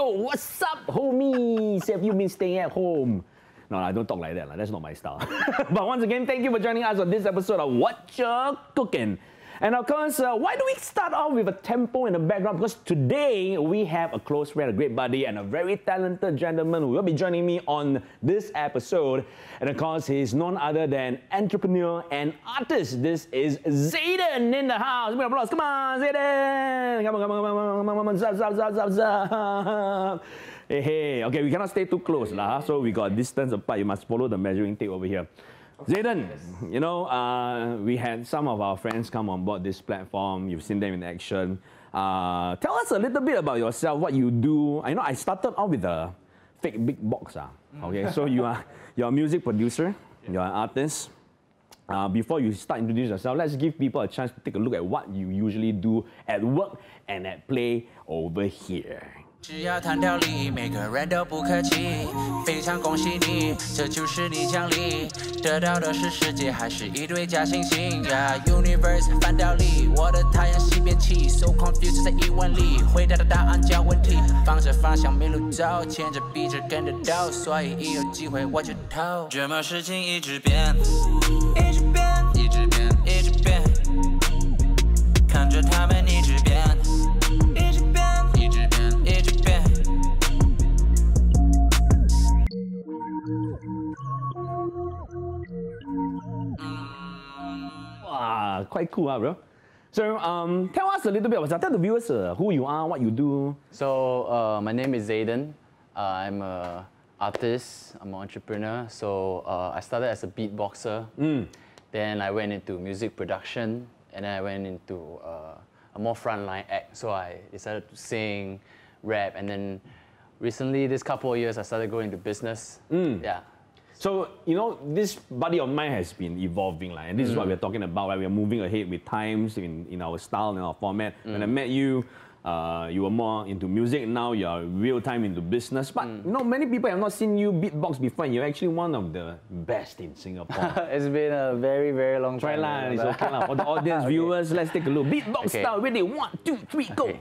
Yo, what's up, homies? Have you been staying at home? No, I don't talk like that. That's not my style. But once again, thank you for joining us on this episode of Wot'cha Cooking. And of course, why do we start off with a tempo in the background? Because today we have a close friend, a great buddy, and a very talented gentleman who will be joining me on this episode. And of course, he's none other than entrepreneur and artist. This is Zadon in the house. Give me an applause. Come on, Zadon. Come on. Zap, zap, zap, zap, zap. Hey. Okay, we cannot stay too close, so we got distance apart. You must follow the measuring tape over here. Zadon, you know, we had some of our friends come on board this platform. You've seen them in action. Tell us a little bit about yourself, what you do. I know I started off with a fake big box. Okay, so you're a music producer, you're an artist. Before you start introducing yourself, let's give people a chance to take a look at what you usually do at work and at play over here. 只要谈条理，每个人都不客气。非常恭喜你，这就是你奖励。得到的是世界，还是一堆假惺惺呀 ？Universe 反道理，我的太阳系变气 ，So confused 在疑问里，回答的答案叫问题。放着方向没路走，牵着笔直跟着走，所以一有机会我就投。什么事情一直变，一直变，一直变，一直变，看着他们一直变。 Wow, quite cool, bro. So, tell us a little bit about yourself. Tell the viewers who you are, what you do. So, my name is Zadon. I'm an artist. I'm an entrepreneur. So, I started as a beatboxer. Then I went into music production, and then I went into a more frontline act. So I decided to sing, rap, and then recently, this couple of years, I started going into business. Yeah. So, you know, this body of mine has been evolving, and this is what we're talking about, right? We're moving ahead with times in our style and our format. When I met you, you were more into music. Now you're real time into business. But, you know, many people have not seen you beatbox before, and you're actually one of the best in Singapore. It's been a very, very long time. Try it's okay. For the audience, viewers, let's take a look. Beatbox style, ready? 1, 2, 3, go. Okay.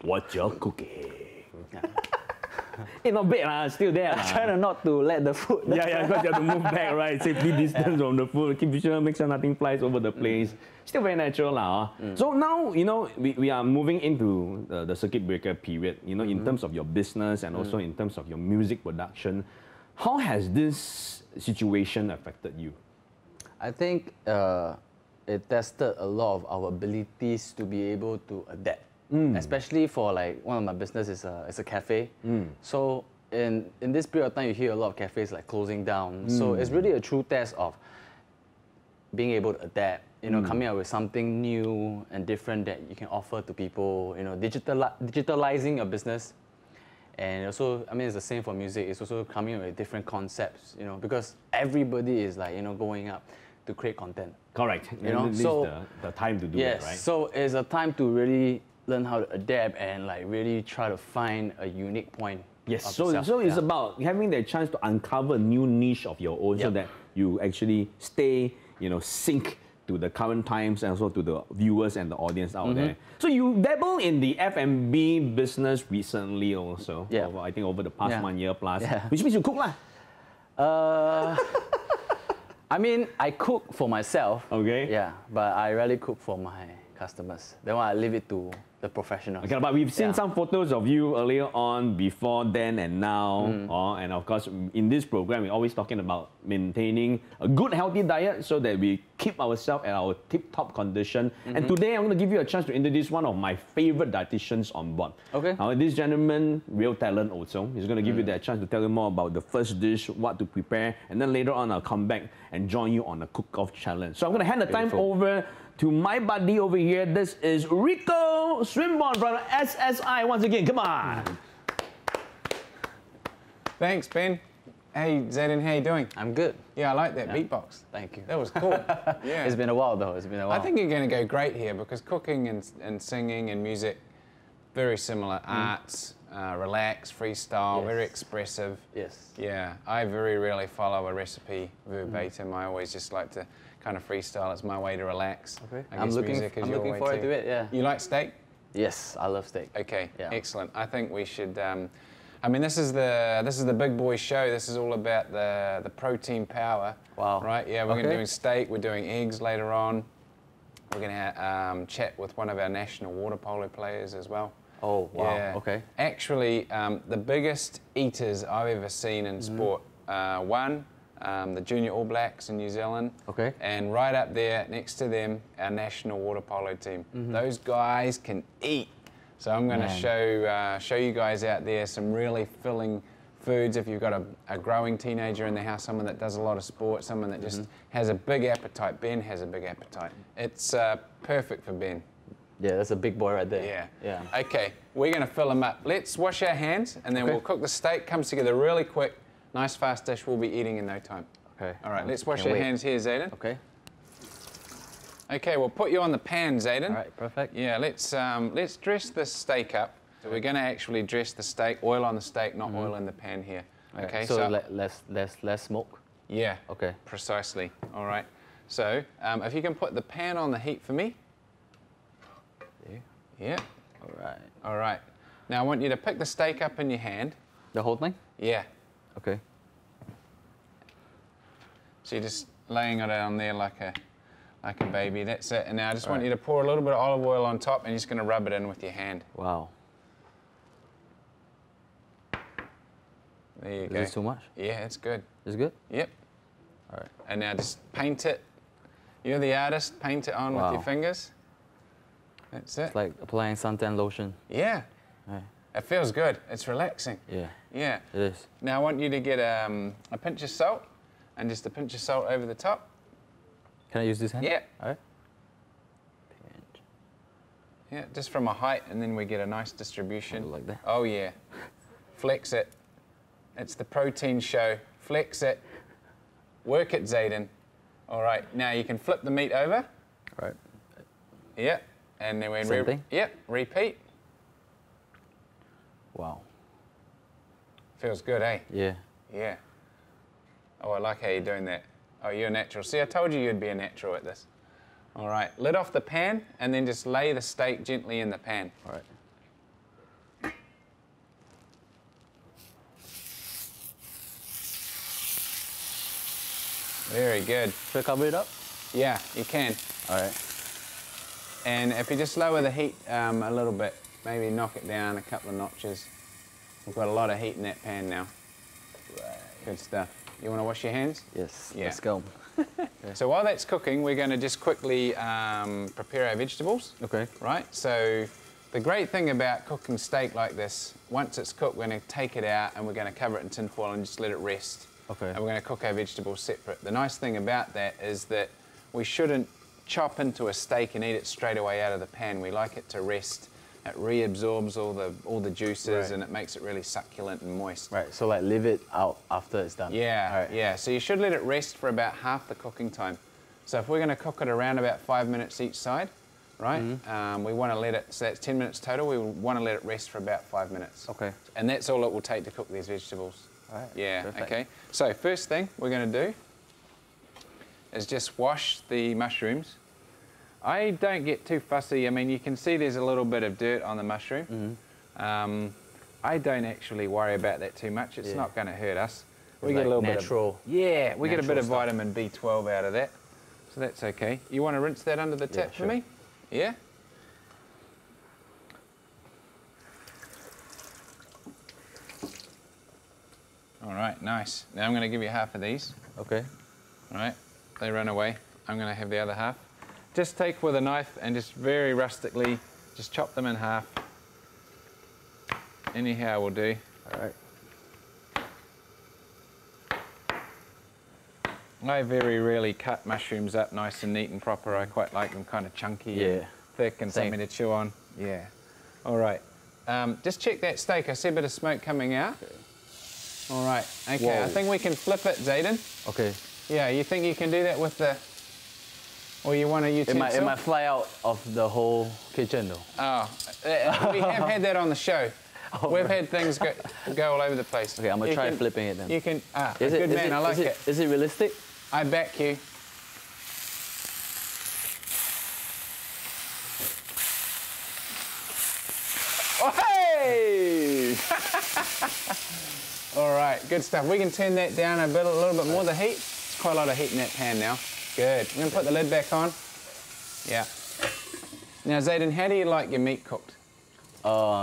Wot'cha cooking? It's not bad, still there. I'm trying not to let the food. Yeah, because you have to move back, right? Safety distance from the food. Keep sure, make sure nothing flies over the place. Still very natural, So now, you know, we are moving into the circuit breaker period. You know, in terms of your business and also in terms of your music production, how has this situation affected you? I think it tested a lot of our abilities to be able to adapt. Especially for like one of my business is a cafe. So in this period of time, you hear a lot of cafes like closing down. So it's really a true test of being able to adapt. You know, coming up with something new and different that you can offer to people. You know, digitalizing your business. And also, I mean, it's the same for music. It's also coming up with different concepts. You know, because everybody is like, you know, going up to create content. Correct. You know, this so is the time to do it, right? So it's a time to really learn how to adapt and like really try to find a unique point. Yes, so it's about having the chance to uncover a new niche of your own so that you actually stay, you know, sync to the current times and also to the viewers and the audience out there. So you dabble in the F&B business recently also. I think over the past 1 year plus, which means you cook lah. I mean, I cook for myself. Okay. Yeah, but I rarely cook for my customers. Then I leave it to the professionals. Okay, but we've seen some photos of you earlier on, before then and now. And of course, in this program, we're always talking about maintaining a good, healthy diet so that we keep ourselves at our tip-top condition. And today, I'm going to give you a chance to introduce one of my favorite dietitians on board. Okay. Now, this gentleman, real talent also. He's going to give you that chance to tell you more about the first dish, what to prepare, and then later on, I'll come back and join you on a cook-off challenge. So I'm going to hand the time over to my buddy over here. This is Ricco Swinburne from SSI once again. Come on. Thanks, Ben. Hey, Zadon, how you doing? I'm good. Yeah, I like that beatbox. Thank you. That was cool. Yeah. It's been a while, though. It's been a while. I think you're going to go great here because cooking and singing and music, very similar arts. relaxed, freestyle, Yes. very expressive. Yes. Yeah, I very rarely follow a recipe verbatim. I always just like to kind of freestyle. It's my way to relax. Okay. I I'm guess looking music is your way forward too. to it. Yeah. You like steak? Yes, I love steak. Okay, Yeah. excellent. I think we should. I mean, this is the big boy show. This is all about the protein power. Wow. Right? Yeah, we're going to Okay. be doing steak. We're doing eggs later on. We're going to chat with one of our national water polo players as well. Oh, wow. Yeah. Okay. Actually, the biggest eaters I've ever seen in sport. One, the Junior All Blacks in New Zealand. Okay. And right up there, next to them, our national water polo team. Those guys can eat. So I'm going to show you guys out there some really filling foods. If you've got a growing teenager in the house, someone that does a lot of sport, someone that just has a big appetite. Ben has a big appetite. It's perfect for Ben. Yeah, that's a big boy right there. Yeah. Yeah. Okay, we're going to fill them up. Let's wash our hands, and then Okay. we'll cook the steak. Comes together really quick. Nice, fast dish we'll be eating in no time. Okay. All right, let's wash Can't our wait. hands here, Zadon. Okay. Okay, we'll put you on the pan, Zadon. All right. Perfect. Yeah, let's dress this steak up. So we're going to actually dress the steak, oil on the steak, not oil in the pan here. Okay, So less smoke. yeah, Okay. precisely. All right. So if you can put the pan on the heat for me. Yeah. Yeah. All right. All right. Now I want you to pick the steak up in your hand. The whole thing. Yeah. Okay. So you're just laying it on there like a baby. That's it. And now I just want you to pour a little bit of olive oil on top, and you're just going to rub it in with your hand. Wow. There you Is go. this too much? Yeah, it's good. Is it good? Yep. All right. And now just paint it. You're the artist. Paint it on with your Wow. fingers. That's it. It's like applying suntan lotion. Yeah. Right. It feels good. It's relaxing. Yeah. Yeah. It is. Now I want you to get a pinch of salt, and just a pinch of salt over the top. Can I use this hand? Yeah. All right. Pinch. Yeah, just from a height, and then we get a nice distribution. Like that. Oh yeah. Flex it. It's the protein show. Flex it. Work it, Zadon. All right. Now you can flip the meat over. All right. Yeah. And then we Same thing? Yep. Repeat. Wow. Feels good, eh? Yeah. Yeah. Oh, I like how you're doing that. Oh, you're a natural. See, I told you you'd be a natural at this. All right. Lid off the pan, and then just lay the steak gently in the pan. All right. Very good. Should I cover it up? Yeah, you can. All right. And if you just lower the heat a little bit, maybe knock it down a couple of notches. We've got a lot of heat in that pan now. Right. Good stuff. You want to wash your hands? Yes. Yeah. Let's go. So while that's cooking, we're going to just quickly prepare our vegetables. Okay. Right? So the great thing about cooking steak like this, once it's cooked, we're going to take it out and we're going to cover it in tin foil and just let it rest. Okay. And we're going to cook our vegetables separate. The nice thing about that is that we shouldn't chop into a steak and eat it straight away out of the pan. We like it to rest. It reabsorbs all the juices, Right. and it makes it really succulent and moist. Right. So like leave it out after it's done. Yeah, All right. yeah. So you should let it rest for about half the cooking time. So if we're going to cook it around about 5 minutes each side, right? Mm-hmm. We want to let it. So that's 10 minutes total. We want to let it rest for about 5 minutes. Okay. And that's all it will take to cook these vegetables. All right. Yeah. Perfect. Okay. So first thing we're going to do is just wash the mushrooms. I don't get too fussy. I mean, you can see there's a little bit of dirt on the mushroom. I don't actually worry about that too much. It's Yeah. not going to hurt us. We It's get like a little natural- bit of, yeah, we get a bit natural of stuff. vitamin B12 out of that. So that's okay. You want to rinse that under the tap for sure. me? Yeah? All right, nice. Now I'm going to give you half of these. Okay. All right, they run away. I'm going to have the other half. Just take with a knife and just very rustically, just chop them in half. Anyhow will do. All right. I very rarely cut mushrooms up nice and neat and proper. I quite like them kind of chunky Yeah. and thick and Same. something to chew on. Yeah. All right. Just check that steak. I see a bit of smoke coming out. Okay. All right. Okay, Whoa. I think we can flip it, Zadon. Okay. Yeah, you think you can do that with the... Or you want a utensil? It might fly out of the whole kitchen though. Oh, we have had that on the show. We've had things go all over the place. Okay, I'm gonna try flipping it then. You can. Good man. I like it. Is it realistic? I back you. Oh, hey! All right, good stuff. We can turn that down a little bit more, the heat. It's quite a lot of heat in that pan now. Good. I'm going to put the lid back on. Yeah. Now, Zadon, how do you like your meat cooked?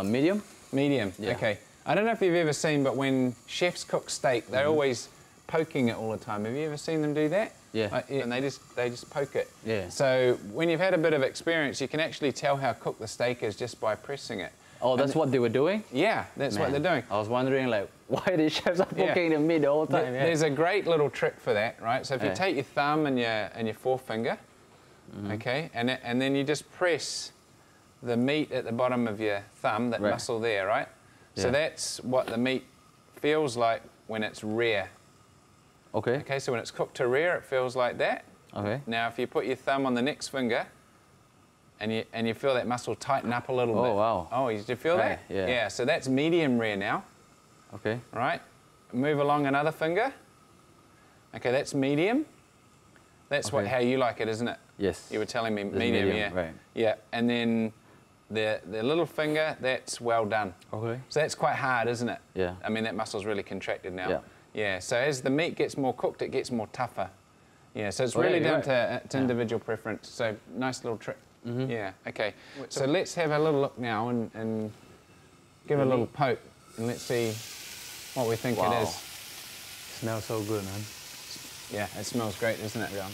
Medium. Medium, yeah. Okay. I don't know if you've ever seen, but when chefs cook steak, they're always poking it all the time. Have you ever seen them do that? Yeah. And they just poke it. Yeah. So when you've had a bit of experience, you can actually tell how cooked the steak is just by pressing it. Oh, that's what they were doing? Yeah, that's what they're doing. I was wondering, like, why the chefs are poking the meat the whole time? There's a great little trick for that, right? So if you take your thumb and your forefinger, okay, and then you just press the meat at the bottom of your thumb, that muscle there, right? Yeah. So that's what the meat feels like when it's rare. Okay. Okay, so when it's cooked to rare, it feels like that. Okay. Now, if you put your thumb on the next finger, and you feel that muscle tighten up a little bit. Oh, wow. Oh, did you feel that? Yeah. Yeah, so that's medium rare now. Okay. Right? Move along another finger. Okay, that's medium. That's how you like it, isn't it? Yes. You were telling me medium, yeah. Right. Yeah, and then the little finger, that's well done. Okay. So that's quite hard, isn't it? Yeah. I mean, that muscle's really contracted now. Yeah. Yeah, so as the meat gets more cooked, it gets more tougher. Yeah, so it's really down to individual preference. So nice little trick. Yeah, okay. So let's have a little look now and give it a little poke and let's see what we think it is. Smells so good, man. Yeah, it smells great, doesn't it? Yeah.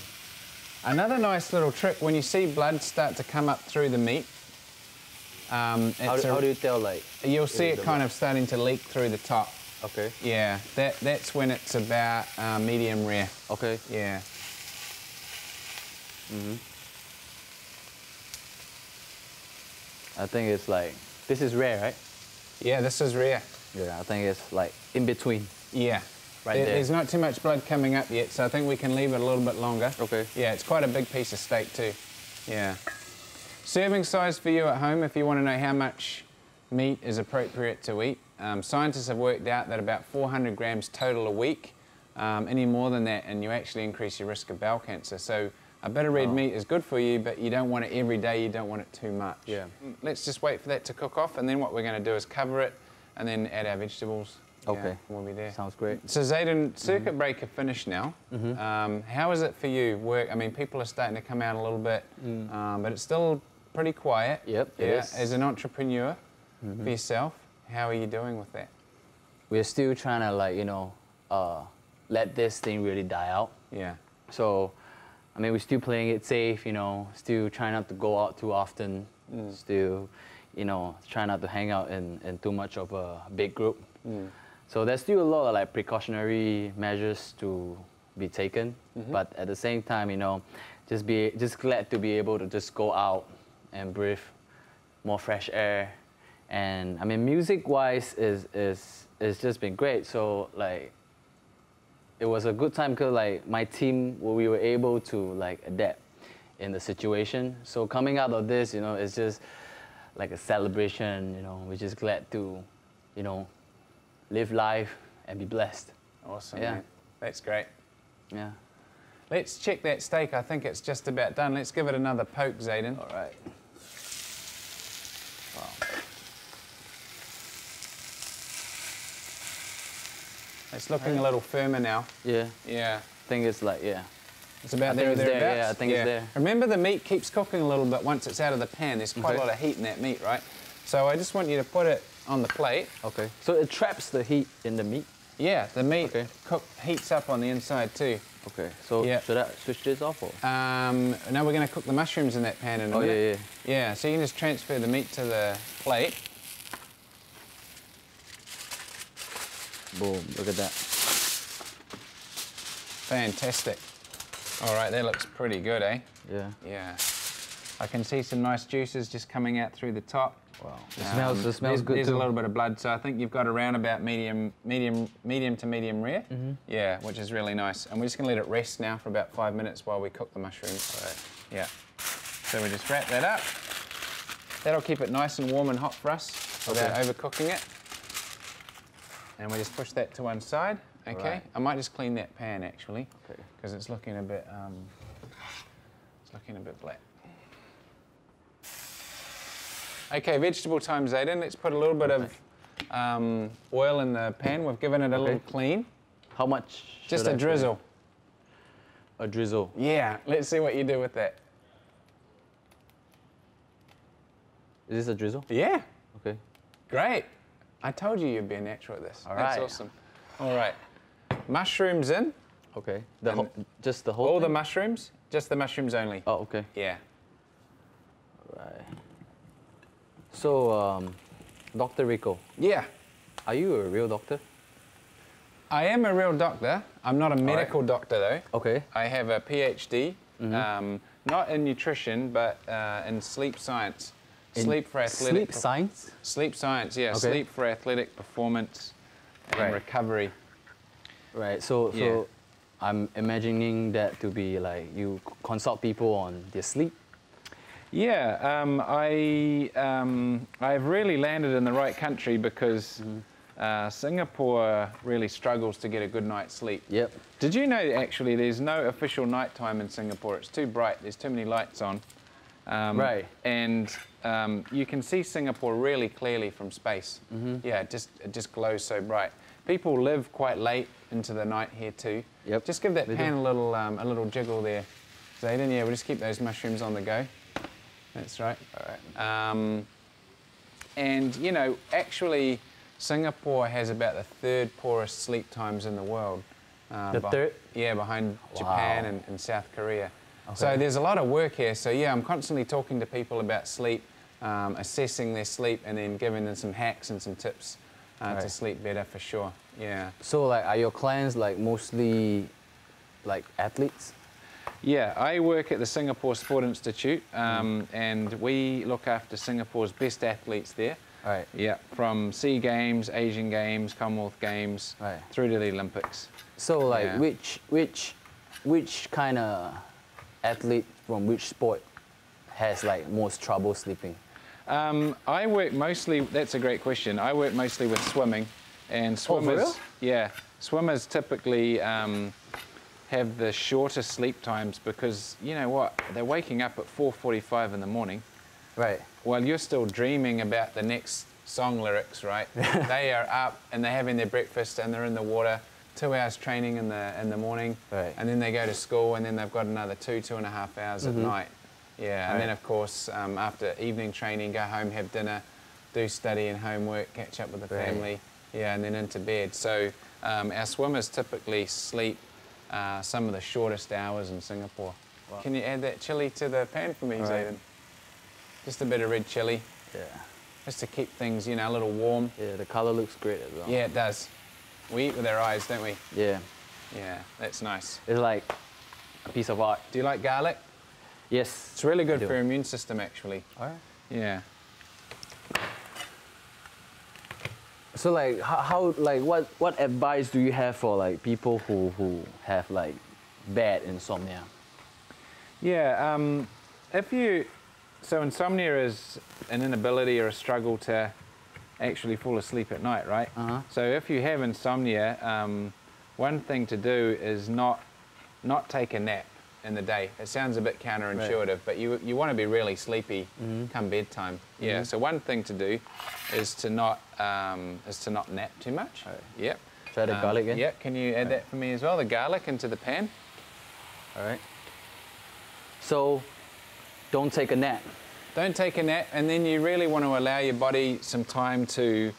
Another nice little trick, when you see blood start to come up through the meat, how do you tell, like? You'll see it kind of starting to leak through the top. Okay. Yeah, that's when it's about medium rare. Okay. Yeah. I think it's like, this is rare, right? Yeah, this is rare. Yeah, I think it's like in between. Yeah. Right there. There's not too much blood coming up yet, so I think we can leave it a little bit longer. Okay. Yeah, it's quite a big piece of steak too. Yeah. Serving size for you at home, if you want to know how much meat is appropriate to eat. Scientists have worked out that about 400 grams total a week. Any more than that, and you actually increase your risk of bowel cancer. So a bit of red meat is good for you, but you don't want it every day, you don't want it too much. Yeah. Let's just wait for that to cook off, and then what we're going to do is cover it and then add our vegetables. Okay. Yeah, we'll be there. Sounds great. So Zadon, circuit breaker finished now. How is it for you? Work? I mean, people are starting to come out a little bit, but it's still pretty quiet. Yep, it is. As an entrepreneur for yourself, how are you doing with that? We're still trying to, like, you know, let this thing really die out. Yeah. So, I mean, we're still playing it safe, you know, still trying not to go out too often, still, you know, trying not to hang out in too much of a big group. So there's still a lot of, like, precautionary measures to be taken, but at the same time, you know, just glad to be able to just go out and breathe more fresh air. And I mean, music-wise is just been great. So, like, it was a good time because, like, my team, we were able to, like, adapt in the situation. So coming out of this, you know, it's just like a celebration. You know, we're just glad to, you know, live life and be blessed. Awesome. Yeah. Man. That's great. Yeah. Let's check that steak. I think it's just about done. Let's give it another poke, Zadon. All right. Wow. It's looking a little firmer now. Yeah. Yeah. I think it's like, yeah. It's about I there or think it's there, thereabouts. yeah, I think it's there. Remember, the meat keeps cooking a little bit once it's out of the pan. There's quite a lot of heat in that meat, right? So I just want you to put it on the plate. Okay. So it traps the heat in the meat? Yeah, the meat heats up on the inside too. Okay. So should I switch this off? Or? No, we're going to cook the mushrooms in that pan in a minute. Yeah. Yeah, so you can just transfer the meat to the plate. Boom, look at that. Fantastic. All right, that looks pretty good, eh? Yeah. Yeah. I can see some nice juices just coming out through the top. Wow. It smells good There's too. a little bit of blood, so I think you've got around about medium to medium rare. Yeah, which is really nice. And we're just gonna let it rest now for about 5 minutes while we cook the mushrooms. All right. Yeah. So we just wrap that up. That'll keep it nice and warm and hot for us without overcooking it. And we just push that to one side. Okay. Right. I might just clean that pan actually, Okay. because it's looking a bit black. Okay, vegetable time, Zadon. Let's put a little bit of oil in the pan. We've given it a little clean. How much? Just a drizzle. A drizzle. Yeah. Let's see what you do with that. Is this a drizzle? Yeah. Okay. Great. I told you you'd be a natural at this. All That's right. awesome. All right. Mushrooms in. Okay. Just the whole All the thing? mushrooms. Just the mushrooms only. Oh, okay. Yeah. Right. So, Dr. Ricco, Yeah. are you a real doctor? I am a real doctor. I'm not a medical doctor though. Okay. I have a PhD, not in nutrition, but in sleep science. Sleep for athletic. Sleep science? Sleep science, yeah. Okay. Sleep for athletic performance and Right. recovery. Right. So Yeah. I'm imagining that to be like you consult people on their sleep. Yeah, I've really landed in the right country because Singapore really struggles to get a good night's sleep. Yep. Did you know actually there's no official nighttime in Singapore? It's too bright. There's too many lights on. Right. And you can see Singapore really clearly from space. Yeah, it just glows so bright. People live quite late into the night here too. Yep. Just give that They pan do. a little jiggle there, Zadon. Yeah, we'll just keep those mushrooms on the go. That's right. All right. And you know, actually, Singapore has about the third poorest sleep times in the world. The third? Yeah, behind Japan and South Korea. Okay. So there's a lot of work here. So yeah, I'm constantly talking to people about sleep, assessing their sleep, and then giving them some hacks and some tips to Right. sleep better for sure. Yeah. So like, are your clients like mostly like athletes? Yeah, I work at the Singapore Sport Institute, and we look after Singapore's best athletes there. Right. Yeah, from SEA Games, Asian Games, Commonwealth Games, Right. through to the Olympics. So like, Yeah. which kind of athlete from which sport has like most trouble sleeping? I work mostly, that's a great question, I work mostly with swimming. And for swimmers, real? yeah, swimmers typically have the shortest sleep times because, you know what, they're waking up at 4:45 in the morning Right. while you're still dreaming about the next song lyrics, right? They are up and they're having their breakfast and they're in the water, 2 hours training in the morning, Right. and then they go to school and then they've got another 2.5 hours at night. Yeah, and then of course after evening training, go home, have dinner, do study and homework, catch up with the Right. family, yeah, and then into bed. So our swimmers typically sleep some of the shortest hours in Singapore. Wow. Can you add that chili to the pan for me, All right. Zadon? Just a bit of red chili, Yeah. just to keep things, you know, a little warm. Yeah, the color looks great as well. Yeah, it does. We eat with our eyes, don't we? Yeah. Yeah, that's nice. It's like a piece of art. Do you like garlic? Yes. It's really good I do. for your immune system, actually. All right. Yeah. So like how like what advice do you have for like people who have like bad insomnia? Yeah, so insomnia is an inability or a struggle to actually fall asleep at night, right? Uh-huh. So if you have insomnia, one thing to do is not take a nap in the day. It sounds a bit counterintuitive, but you want to be really sleepy come bedtime. Yeah. So one thing to do is to not nap too much. Right. Yep. Try the garlic again. Yeah. Can you add that for me as well? The garlic into the pan. All right. So don't take a nap. Don't take a nap, and then you really want to allow your body some time to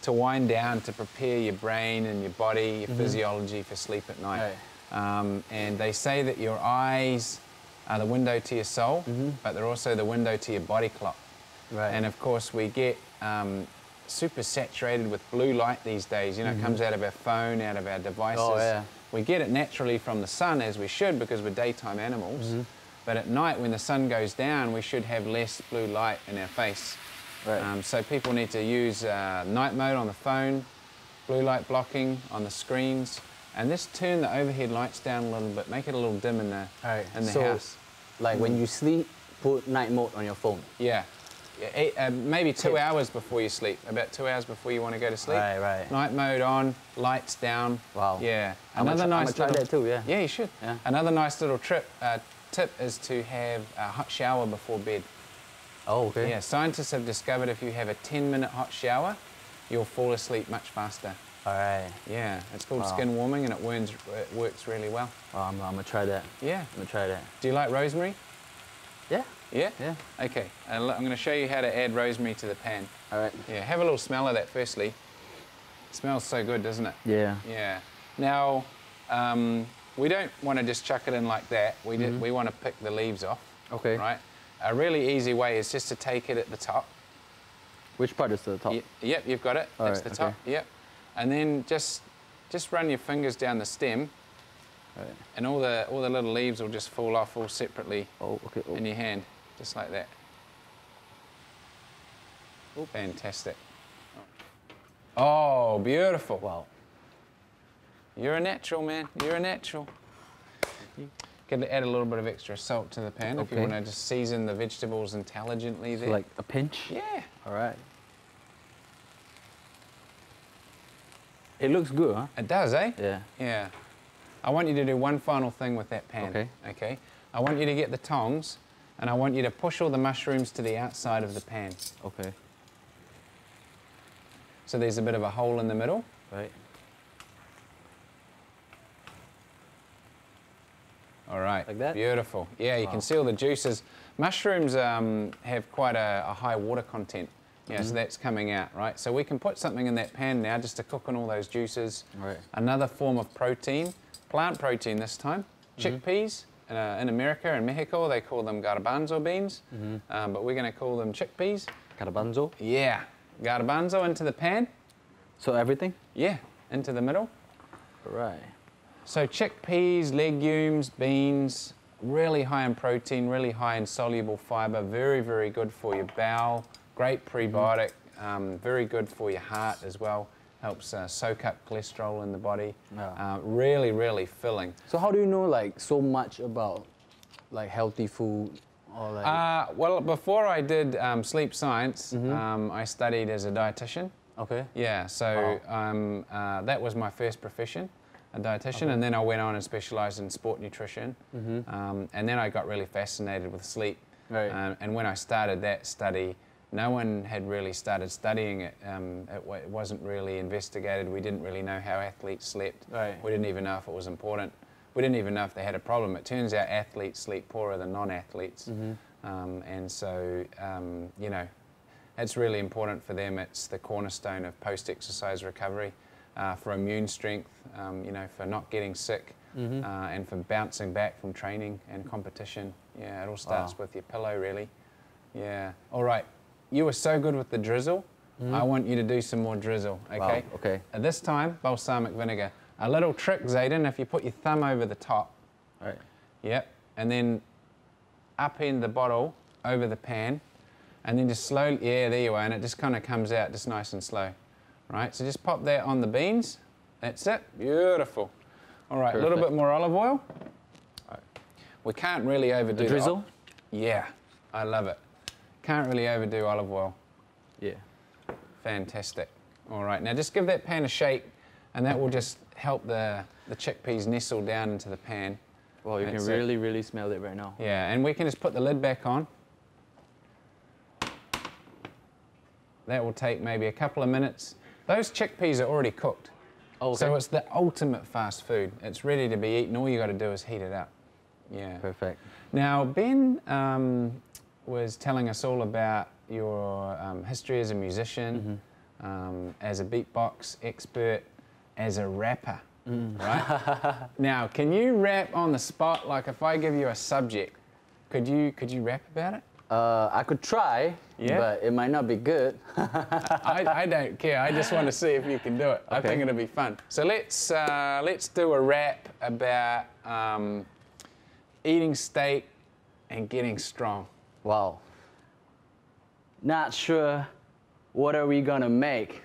wind down, to prepare your brain and your body, your physiology for sleep at night. Right. And they say that your eyes are the window to your soul, but they're also the window to your body clock. Right. And of course, we get super saturated with blue light these days. You know, it comes out of our phone, out of our devices. Oh, yeah. We get it naturally from the sun, as we should, because we're daytime animals. But at night, when the sun goes down, we should have less blue light in our face. Right. So people need to use night mode on the phone, blue light blocking on the screens, and just turn the overhead lights down a little bit, make it a little dim in the, All right. in the So house. like when you sleep, put night mode on your phone. Yeah. maybe 2 hours before you sleep. About 2 hours before you want to go to sleep. Right. Night mode on, lights down. Wow. Yeah. I'm gonna try that too. Yeah. Yeah, you should. Yeah. Another nice little tip is to have a hot shower before bed. Oh, okay. Yeah. Scientists have discovered if you have a 10-minute hot shower, you'll fall asleep much faster. All right. Yeah. It's called skin warming, and it works really well. Well, I'm gonna try that. Yeah. I'm gonna try that. Do you like rosemary? Yeah. Yeah? Yeah. Okay, I'm going to show you how to add rosemary to the pan. All right. Yeah, have a little smell of that firstly. It smells so good, doesn't it? Yeah. Yeah. Now, we don't want to just chuck it in like that. We want to pick the leaves off. Okay. Right? A really easy way is just to take it at the top. Which part is the top? Yep, you've got it. That's the top. Yep. And then just run your fingers down the stem. Right. And all the little leaves will just fall off all separately in your hand, just like that. Oh, fantastic. Oh, beautiful. Wow. You're a natural, man. You're a natural. Got to add a little bit of extra salt to the pan if you want to just season the vegetables intelligently there. So like a pinch? Yeah. All right. It looks good, huh? It does, eh? Yeah. Yeah. I want you to do one final thing with that pan. Okay. Okay. I want you to get the tongs, and I want you to push all the mushrooms to the outside of the pan. Okay. So there's a bit of a hole in the middle. Right. All right. Like that? Beautiful. Yeah, you can see all the juices. Mushrooms have quite a high water content. Yeah, so that's coming out, right? So we can put something in that pan now just to cook on all those juices. Right. Another form of protein, plant protein this time. Chickpeas. In America and Mexico, they call them garbanzo beans, but we're going to call them chickpeas. Garbanzo? Yeah. Garbanzo into the pan. So everything? Yeah, into the middle. Right. So chickpeas, legumes, beans, really high in protein, really high in soluble fiber, very, very good for your bowel, great prebiotic, very good for your heart as well. Helps soak up cholesterol in the body. Yeah. Really, really filling. So how do you know like so much about like healthy food or like? Well, before I did sleep science, I studied as a dietitian. Okay. Yeah, so that was my first profession, a dietitian, and then I went on and specialised in sport nutrition, and then I got really fascinated with sleep. Right. And when I started that study, no one had really started studying it. It wasn't really investigated. We didn't really know how athletes slept. Right. We didn't even know if it was important. We didn't even know if they had a problem. It turns out athletes sleep poorer than non-athletes. And so, you know, it's really important for them. It's the cornerstone of post-exercise recovery, for immune strength, you know, for not getting sick, and for bouncing back from training and competition. Yeah, it all starts with your pillow, really. Yeah. All right. You were so good with the drizzle. I want you to do some more drizzle, okay? Wow, okay. At this time, balsamic vinegar. A little trick, Zadon, if you put your thumb over the top. Right. Yep. And then upend the bottle over the pan, and then just slowly, yeah, there you are, and it just kind of comes out just nice and slow. Right, so just pop that on the beans. That's it. Beautiful. All right, a little bit more olive oil. Right. We can't really overdo the drizzle. Yeah, I love it. Can't really overdo olive oil. Yeah. Fantastic. All right, now just give that pan a shake, and that will just help the chickpeas nestle down into the pan. Well, you can really, really smell it right now. Yeah, and we can just put the lid back on. That will take maybe a couple of minutes. Those chickpeas are already cooked. Oh, okay. So it's the ultimate fast food. It's ready to be eaten. All you got to do is heat it up. Yeah. Perfect. Now, Ben was telling us all about your history as a musician, as a beatbox expert, as a rapper, right? Now, can you rap on the spot? Like if I give you a subject, could you rap about it? I could try, but it might not be good. I don't care. I just want to see if you can do it. I think it'll be fun. So let's do a rap about eating steak and getting strong. Wow. Not sure what are we gonna make.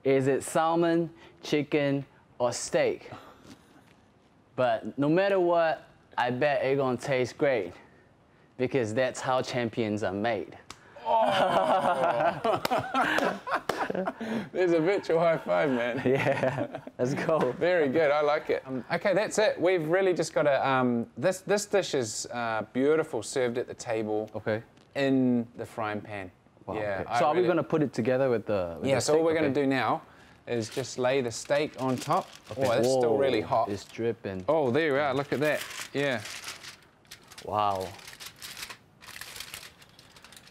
Is it salmon, chicken, or steak? But no matter what, I bet it's gonna taste great, because that's how champions are made. There's a virtual high five, man. Yeah, let's go. Very good, I like it. Okay, that's it. We've really just got to, this dish is beautiful, served at the table. Okay. In the frying pan. Wow, Yeah. okay. So are we going to put it together with the Yeah, the so steak? all we're going to do now is just lay the steak on top. Okay. Oh, it's still really Whoa, hot. It's dripping. Oh, there we are, look at that. Yeah. Wow.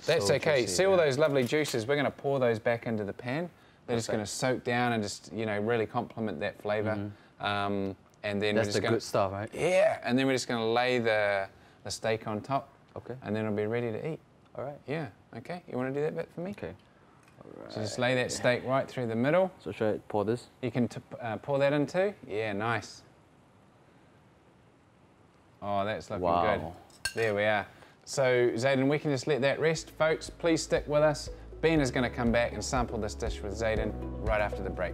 That's So okay. juicy, See all yeah. those lovely juices? We're going to pour those back into the pan. They're just going to soak down and just, you know, really complement that flavour. And then That's we're just the going good stuff, right? Yeah, and then we're just going to lay the steak on top. Okay. And then it'll be ready to eat. All right. Yeah, okay. You want to do that bit for me? Okay. So just lay that steak right through the middle. So should I pour this? You can pour that in too. Yeah, nice. Oh, that's looking good. Wow. There we are. So, Zadon, we can just let that rest. Folks, please stick with us. Ben is going to come back and sample this dish with Zadon right after the break.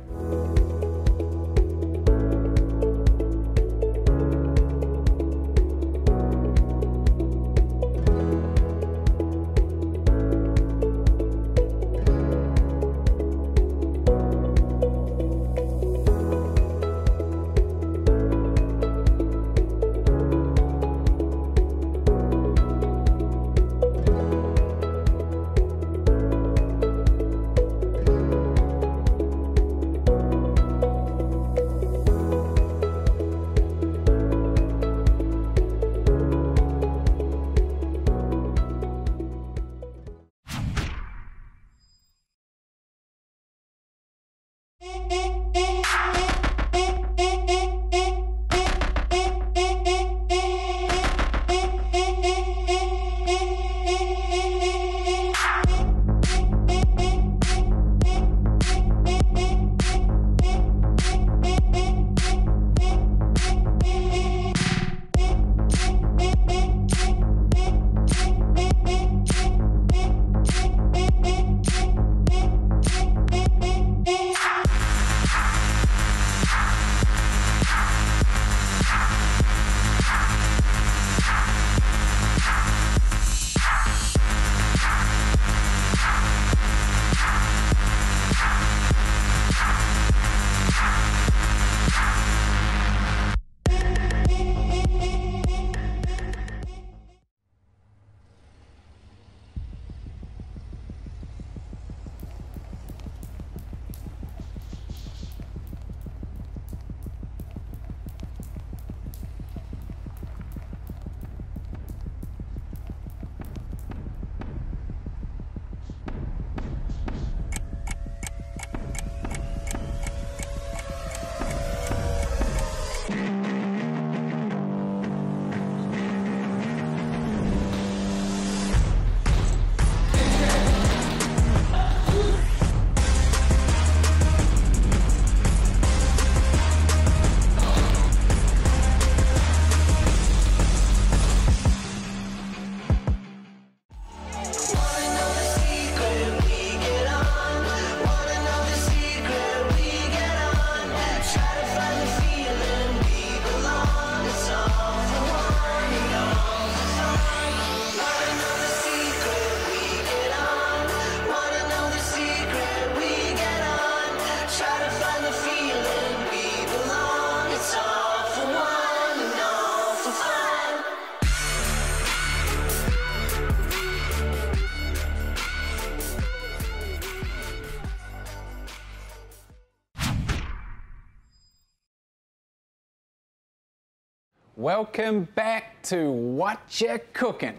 Welcome back to Wot'cha Cooking.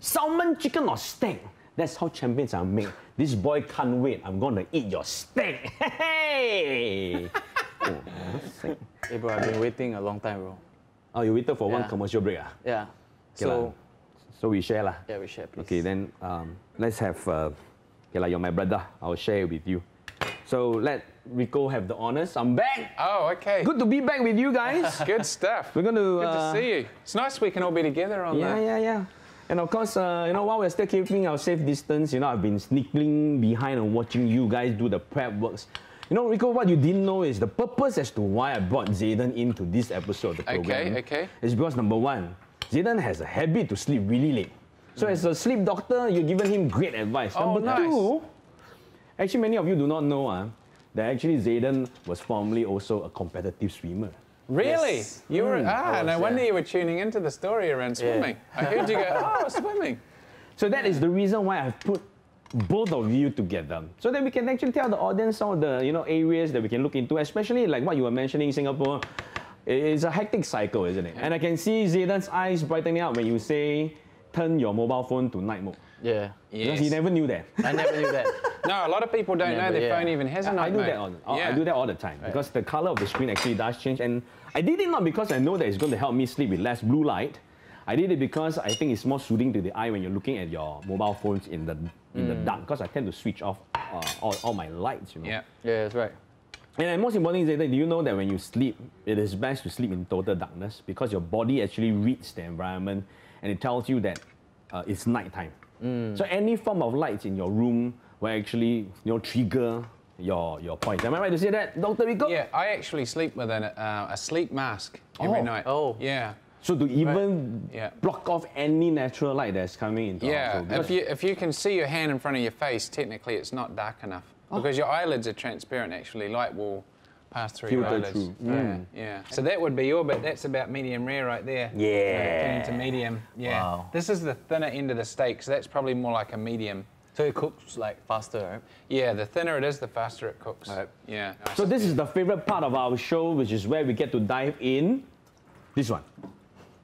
Salmon, chicken, or steak? That's how champions are made. This boy can't wait. I'm gonna eat your steak. Hey! Hey bro, I've been waiting a long time, bro. Oh, you waited for one Yeah. commercial break, ah? Yeah. Okay so we share lah. yeah, we share, please. Okay, then let's have. Okay, like you're my brother. I'll share with you. So let Ricco have the honors. I'm back. Oh, okay. Good to be back with you guys. Good stuff. We're gonna. Good to see you. It's nice we can all be together on that. Yeah. And of course, while we're still keeping our safe distance, I've been sneaking behind and watching you guys do the prep works. Ricco, what you didn't know is the purpose as to why I brought Zadon into this episode of the program. Okay. Is because number one, Zadon has a habit to sleep really late. So as a sleep doctor, you've given him great advice. Number nice. 2, actually many of you do not know that actually Zadon was formerly also a competitive swimmer. Really? Yes. You were, was, no wonder yeah. you were tuning into the story around swimming. I heard you go, swimming. So that is the reason why I've put both of you together, so that we can actually tell the audience some of the areas that we can look into, especially like what you were mentioning, Singapore. It's a hectic cycle, isn't it? And I can see Zadon's eyes brightening up when you say, turn your mobile phone to night mode. Yeah. Because he never knew that. I never knew that. No, a lot of people don't know their phone even has a night I do mode. I do that all the time because the color of the screen actually does change. And I did it not because I know that it's going to help me sleep with less blue light. I did it because I think it's more soothing to the eye when you're looking at your mobile phones in the dark, because I tend to switch off all my lights, Yeah. Yeah, that's right. And most importantly, do you know that when you sleep, it is best to sleep in total darkness because your body actually reads the environment and it tells you that it's nighttime. So any form of lights in your room will actually trigger your point. Am I right to say that, Dr. Ricco? Yeah, I actually sleep with a sleep mask every night. Oh. Yeah. So to even block off any natural light that's coming into our house. If you can see your hand in front of your face, technically it's not dark enough. Because your eyelids are transparent, actually. Light will pass through your eyelids. Through. Yeah. So that would be your bit. That's about medium rare right there. Yeah. Turning to medium. Yeah. Wow. This is the thinner end of the steak, so that's probably more like a medium. So it cooks like faster, right? Yeah, the thinner it is, the faster it cooks. Right. Yeah. So this is the favorite part of our show, which is where we get to dive in. This one,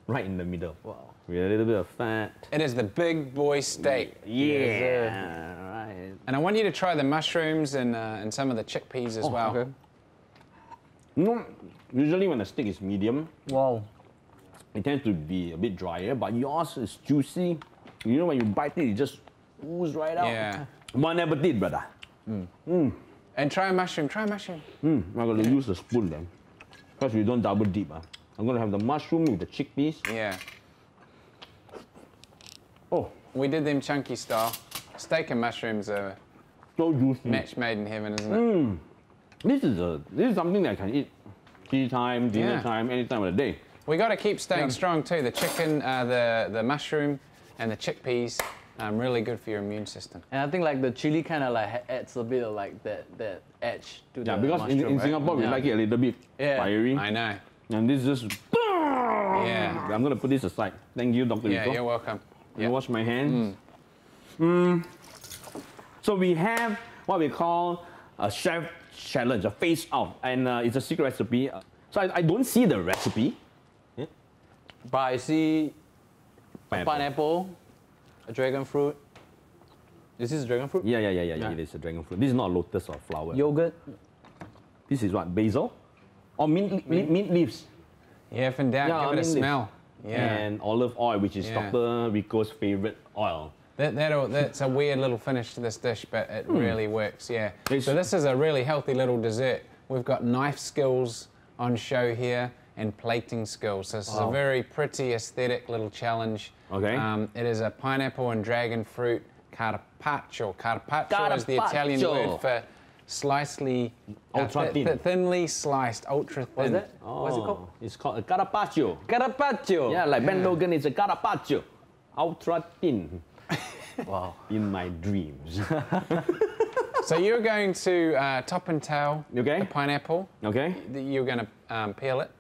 right in the middle. Wow. With a little bit of fat. It is the big boy steak. Yeah. Right. And I want you to try the mushrooms and some of the chickpeas as well. Okay. Usually when the steak is medium, Wow. it tends to be a bit drier, but yours is juicy. You know, when you bite it, it just oozes right out. Yeah. Bon appetit, brother. And try a mushroom, try a mushroom. I'm going to use the spoon then, because we don't double dip. I'm going to have the mushroom with the chickpeas. Yeah. Oh, We did them chunky style. Steak and mushrooms are so juicy. match made in heaven, isn't it? This is something that I can eat tea time, dinner Yeah. time, any time of the day. We got to keep staying strong too. The chicken, the mushroom, and the chickpeas, really good for your immune system. And I think like the chili kind of like adds a bit of like that edge to the Yeah, because mushroom, in right? Singapore, we Yeah. like it a little bit fiery. I know. And this just... Yeah. I'm going to put this aside. Thank you, Dr. Yeah, Ricco. you're welcome. I wash my hands. So we have what we call a chef challenge, a face off, and it's a secret recipe. So I don't see the recipe. But I see pineapple, a dragon fruit. Is this dragon fruit? Yeah. It is a dragon fruit. This is not lotus or flower. Yogurt. This is what, basil? Or mint leaves. Yeah, if in doubt, Yeah, give it a mint smell. Yeah. And olive oil, which is Yeah. Dr. Ricco's favorite oil. That's a weird little finish to this dish, but it really works, yeah. It's- So this is a really healthy little dessert. We've got knife skills on show here and plating skills. So this is a very pretty, aesthetic little challenge. Okay. It is a pineapple and dragon fruit carpaccio. Carpaccio is the Italian Carpaccio. word for slicely, Ultra thin. thinly sliced, ultra thin. What's that? What's it called? It's called a Carpaccio. Carpaccio. Yeah, like Ben Logan is a Carpaccio. Ultra thin. Wow. In my dreams. So you're going to top and tail Okay. the pineapple. Okay? You're going to peel it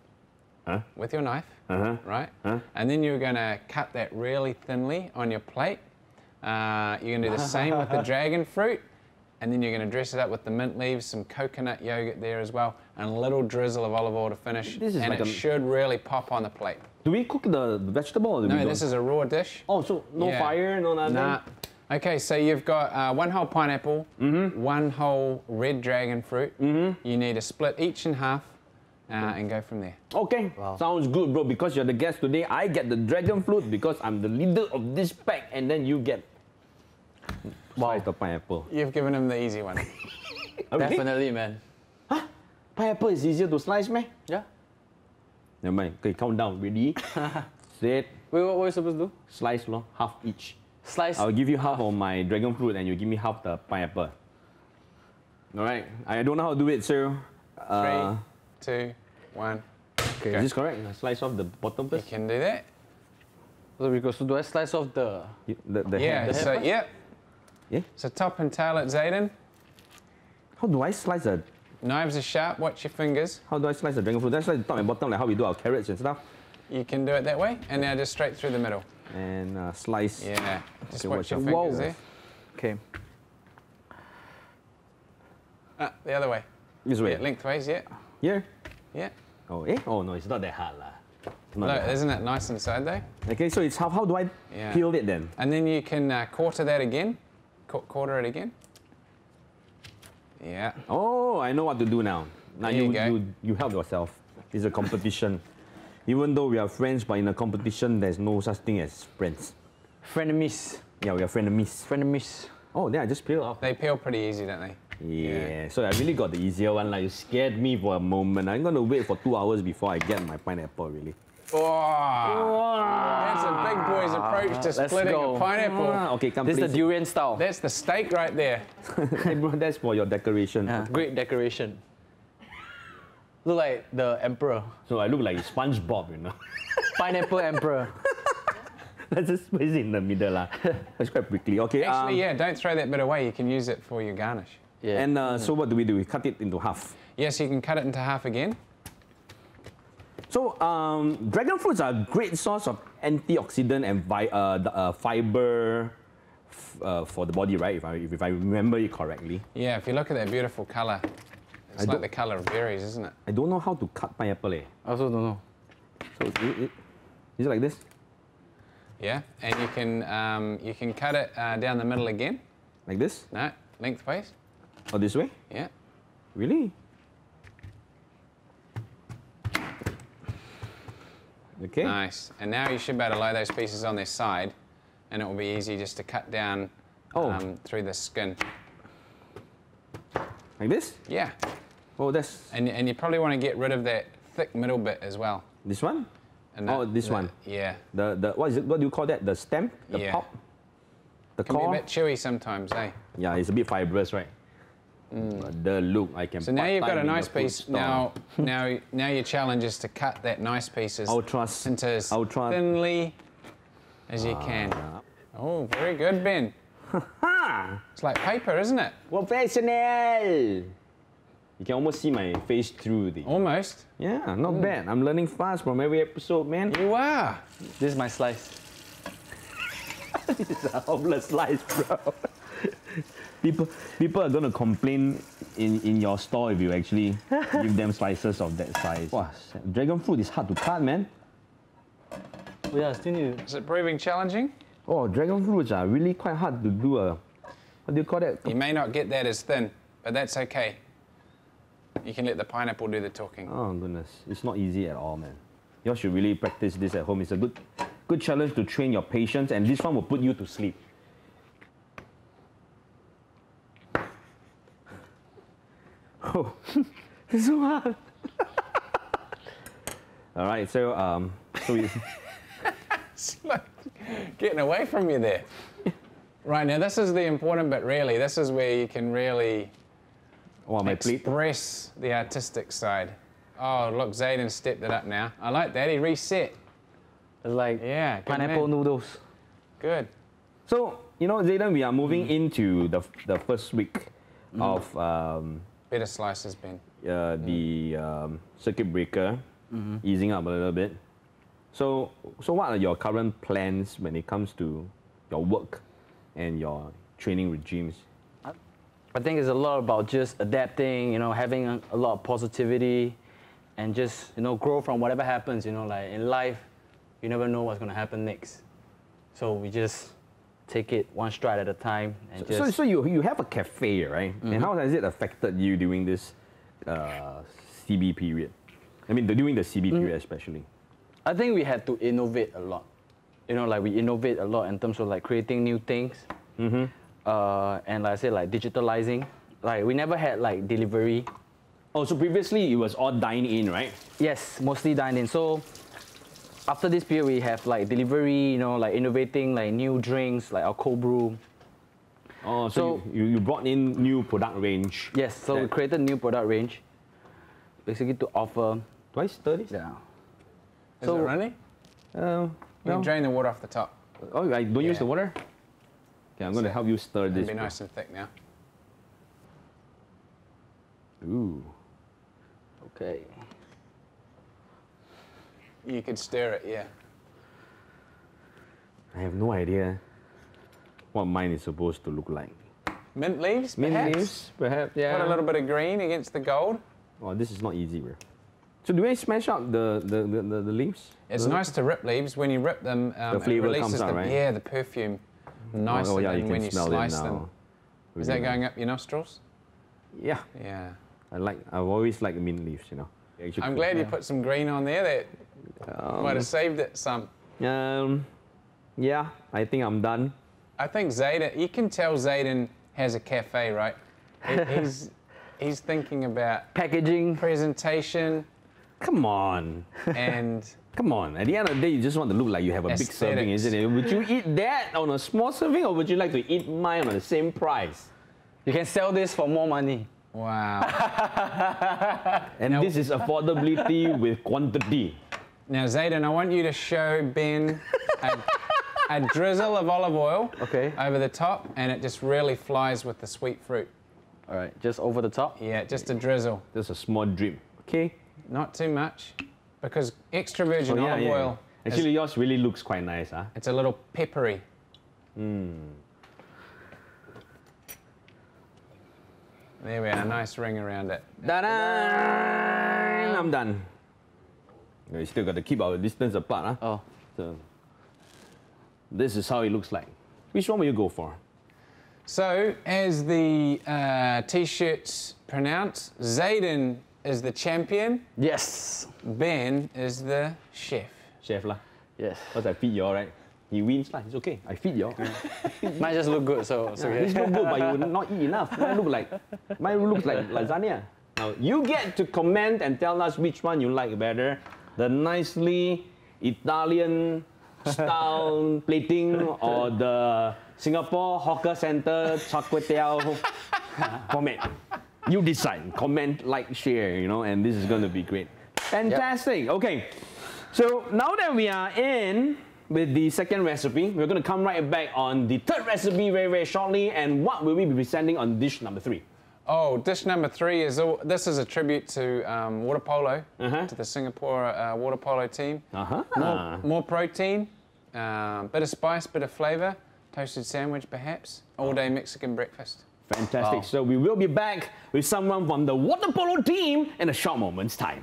with your knife, right? And then you're going to cut that really thinly on your plate. You're going to do the same with the dragon fruit. And then you're going to dress it up with the mint leaves, some coconut yogurt there as well, and a little drizzle of olive oil to finish. This is and like it a- should really pop on the plate. Do we cook the vegetable or do we No, don't? this is a raw dish. Oh, so no Yeah. fire, no nothing? Nah. Okay, so you've got one whole pineapple, one whole red dragon fruit. You need to split each in half and go from there. Okay, sounds good, bro. Because you're the guest today, I get the dragon fruit because I'm the leader of this pack, and then you get slice the pineapple. You've given him the easy one. Okay. Definitely, man. Pineapple is easier to slice, man. Yeah. Never mind. Okay, count down. Ready? Set. Wait, what are you supposed to do? Slice, lo, half each. Slice. I'll give you half of my dragon fruit, and you give me half the pineapple. All right. I don't know how to do it, sir. 3, 2, 1. Okay, is this correct? Slice off the bottom You first. can do that. So Ricco, so do I slice off the... The Yeah, head? so, yep. Yeah? So top and tail at Zadon. How do I slice a... Knives are sharp, watch your fingers. How do I slice the dragon fruit? That's like the top and bottom, like how we do our carrots and stuff. You can do it that way, and now just straight through the middle. And slice. Yeah, just Okay, watch your watch fingers out. there. Okay. The other way. This way. Yeah, lengthways, yeah. Here? Yeah. Oh, eh? Oh, no, it's not that hard, lah. Not Look, that hard. isn't it nice inside though? Okay, so it's how do I Yeah. peel it then? And then you can quarter that again. Quarter it again. Yeah. Oh, I know what to do now. Now There you go. you help yourself. It's a competition. Even though we are friends, but in a competition, there's no such thing as friends. Frenemies. Yeah, we are frenemies. Frenemies. Oh, then I just peel off. They peel pretty easy, don't they? Yeah, so I really got the easier one. Like, you scared me for a moment. I'm gonna wait for 2 hours before I get my pineapple, really. Oh, that's a big boy's approach to Let's splitting go. a pineapple. Okay, come This is the please. durian style. That's the steak right there. Hey, bro, that's for your decoration. Yeah, great decoration. Look like the emperor. So I look like SpongeBob, you know. Pineapple emperor. Let's just place it in the middle, lah. That's quite prickly. Okay. Actually, yeah, don't throw that bit away. You can use it for your garnish. Yeah. And so what do? We cut it into half. Yes, you can cut it into half again. So dragon fruits are a great source of antioxidant and fiber for the body, right? If I remember it correctly. Yeah, if you look at that beautiful colour, it's like the colour of berries, isn't it? I don't know how to cut pineapple. I also don't know. So is it like this? Yeah, and you can cut it down the middle again. Like this? No, lengthways. Or this way? Yeah. Really? Okay. Nice. And now you should be able to lay those pieces on their side, and it will be easy just to cut down through the skin. Like this? Yeah. Oh, that's And you probably want to get rid of that thick middle bit as well. this one? And Oh, this one. Yeah. The what is it? What do you call that? The stem? The Yeah. pop? The Can be a core? bit chewy sometimes, eh? Yeah, it's a bit fibrous, right? But the look, I can. So now you've got a part-time in nice the food piece. store. Now your challenge is to cut that nice pieces into as I'll try. thinly as you can. Oh, very good, Ben. Ha! It's like paper, isn't it? Professional! You can almost see my face through the. Almost. Yeah, not bad. I'm learning fast from every episode, man. You are. This is my slice. This is a hopeless slice, bro. People are gonna complain in your store if you actually give them slices of that size. Wow. Dragon fruit is hard to cut, man. Oh, yeah, still need to... Is it proving challenging? Oh, dragon fruits are really quite hard to do a. What do you call that? You may not get that as thin, but that's okay. You can let the pineapple do the talking. Oh goodness, it's not easy at all, man. You all should really practice this at home. It's a good challenge to train your patience, and this one will put you to sleep. Oh, it's so hard. All right, so we, It's like getting away from you there. Right, now this is the important bit, really. This is where you can really my plate. express the artistic side. Oh, look, Zadon stepped it up now. I like that, he reset. It's like Yeah, good pineapple man. noodles. Good. So you know, Zadon, we are moving into the first week of Better slices, Ben. the circuit breaker, easing up a little bit. So what are your current plans when it comes to your work and your training regimes? I think it's a lot about just adapting, you know, having a lot of positivity and just, you know, grow from whatever happens, you know, like in life, you never know what's going to happen next. So we just take it one stride at a time and just... So you have a cafe, right? And how has it affected you during this CB period? I mean, during the CB period especially. I think we had to innovate a lot. You know, like we innovate a lot in terms of like creating new things. And like I said, like digitalizing. Like we never had like delivery. Oh, so previously it was all dine-in, right? Yes, mostly dine-in. So after this period, we have like delivery, you know, like innovating like new drinks, like our cold brew. Oh, so you brought in new product range. Yes, so we created new product range, basically to offer. Do I stir this? Yeah. Is it running? You can drain the water off the top. Oh, I don't use the water? Okay, I'm going to help you stir this. It'll be nice and thick now. Ooh. Okay. You could stir it, yeah. I have no idea what mine is supposed to look like. Mint leaves, Mint perhaps? leaves, perhaps, yeah. Put a little bit of green against the gold. Oh, this is not easy, bro. So do I smash out the leaves? It's nice to rip leaves. When you rip them, the flavor it releases comes out, right? Yeah, the perfume nicer yeah, than when you smell slice it them. now. Is that going up your nostrils? Yeah. Yeah. I've always liked mint leaves, you know. I'm glad you put some green on there. That might have saved it some. Yeah, I think I'm done. I think Zadon, you can tell Zadon has a cafe, right? He's thinking about Packaging. presentation Come on. and Come on. At the end of the day, you just want to look like you have a big serving, Aesthetics. isn't it? Would you eat that on a small serving, or would you like to eat mine on the same price? You can sell this for more money. wow. And this is affordability with quantity. Now Zadon, I want you to show Ben a drizzle of olive oil over the top, and it just really flies with the sweet fruit. All right, just over the top. Yeah, just a drizzle. Just a small drip, okay? Not too much, because extra virgin olive oil. Actually, yours really looks quite nice, huh? It's a little peppery. There we are, nice ring around it. Ta-da! I'm done. We still got to keep our distance apart, huh? Oh. So, this is how it looks like. Which one will you go for? So, as the t-shirts pronounce, Zadon is the champion, Yes. Ben is the chef. Chef lah. Yes. Because I feed you all, right? He wins lah. It's okay. I feed you all. Might just look good, so it's okay. This look good, but you will not eat enough. Mine looks like lasagna. Now you get to comment and tell us which one you like better: the nicely Italian style plating or the Singapore hawker center char kway teow format. You decide. Comment, like, share. You know, and this is going to be great. Fantastic. Yep. Okay. So now that we are in with the second recipe, we're going to come right back on the third recipe very, very shortly. And what will we be presenting on dish number 3? Oh, dish number 3 is, this is a tribute to Waterpolo, to the Singapore Waterpolo team. More protein, bit of spice, bit of flavor, toasted sandwich perhaps, all-day Mexican breakfast. Fantastic. Wow. So we will be back with someone from the Waterpolo team in a short moment's time.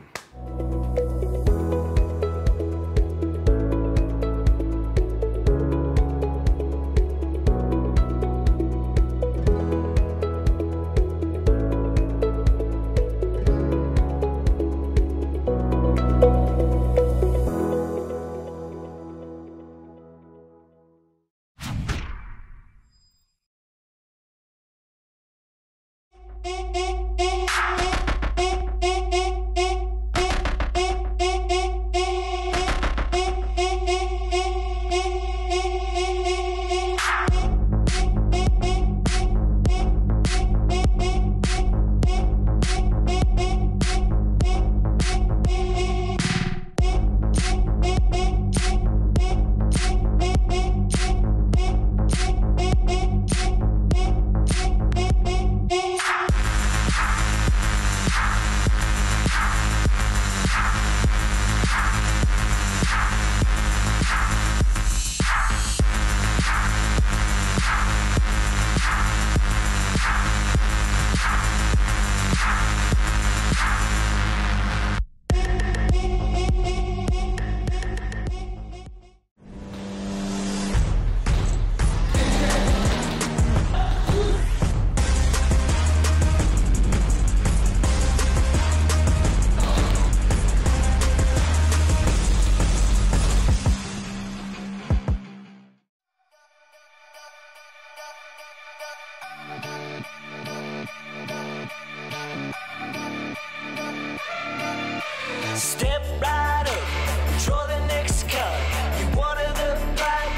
Step right up, draw the next card. You're one of the black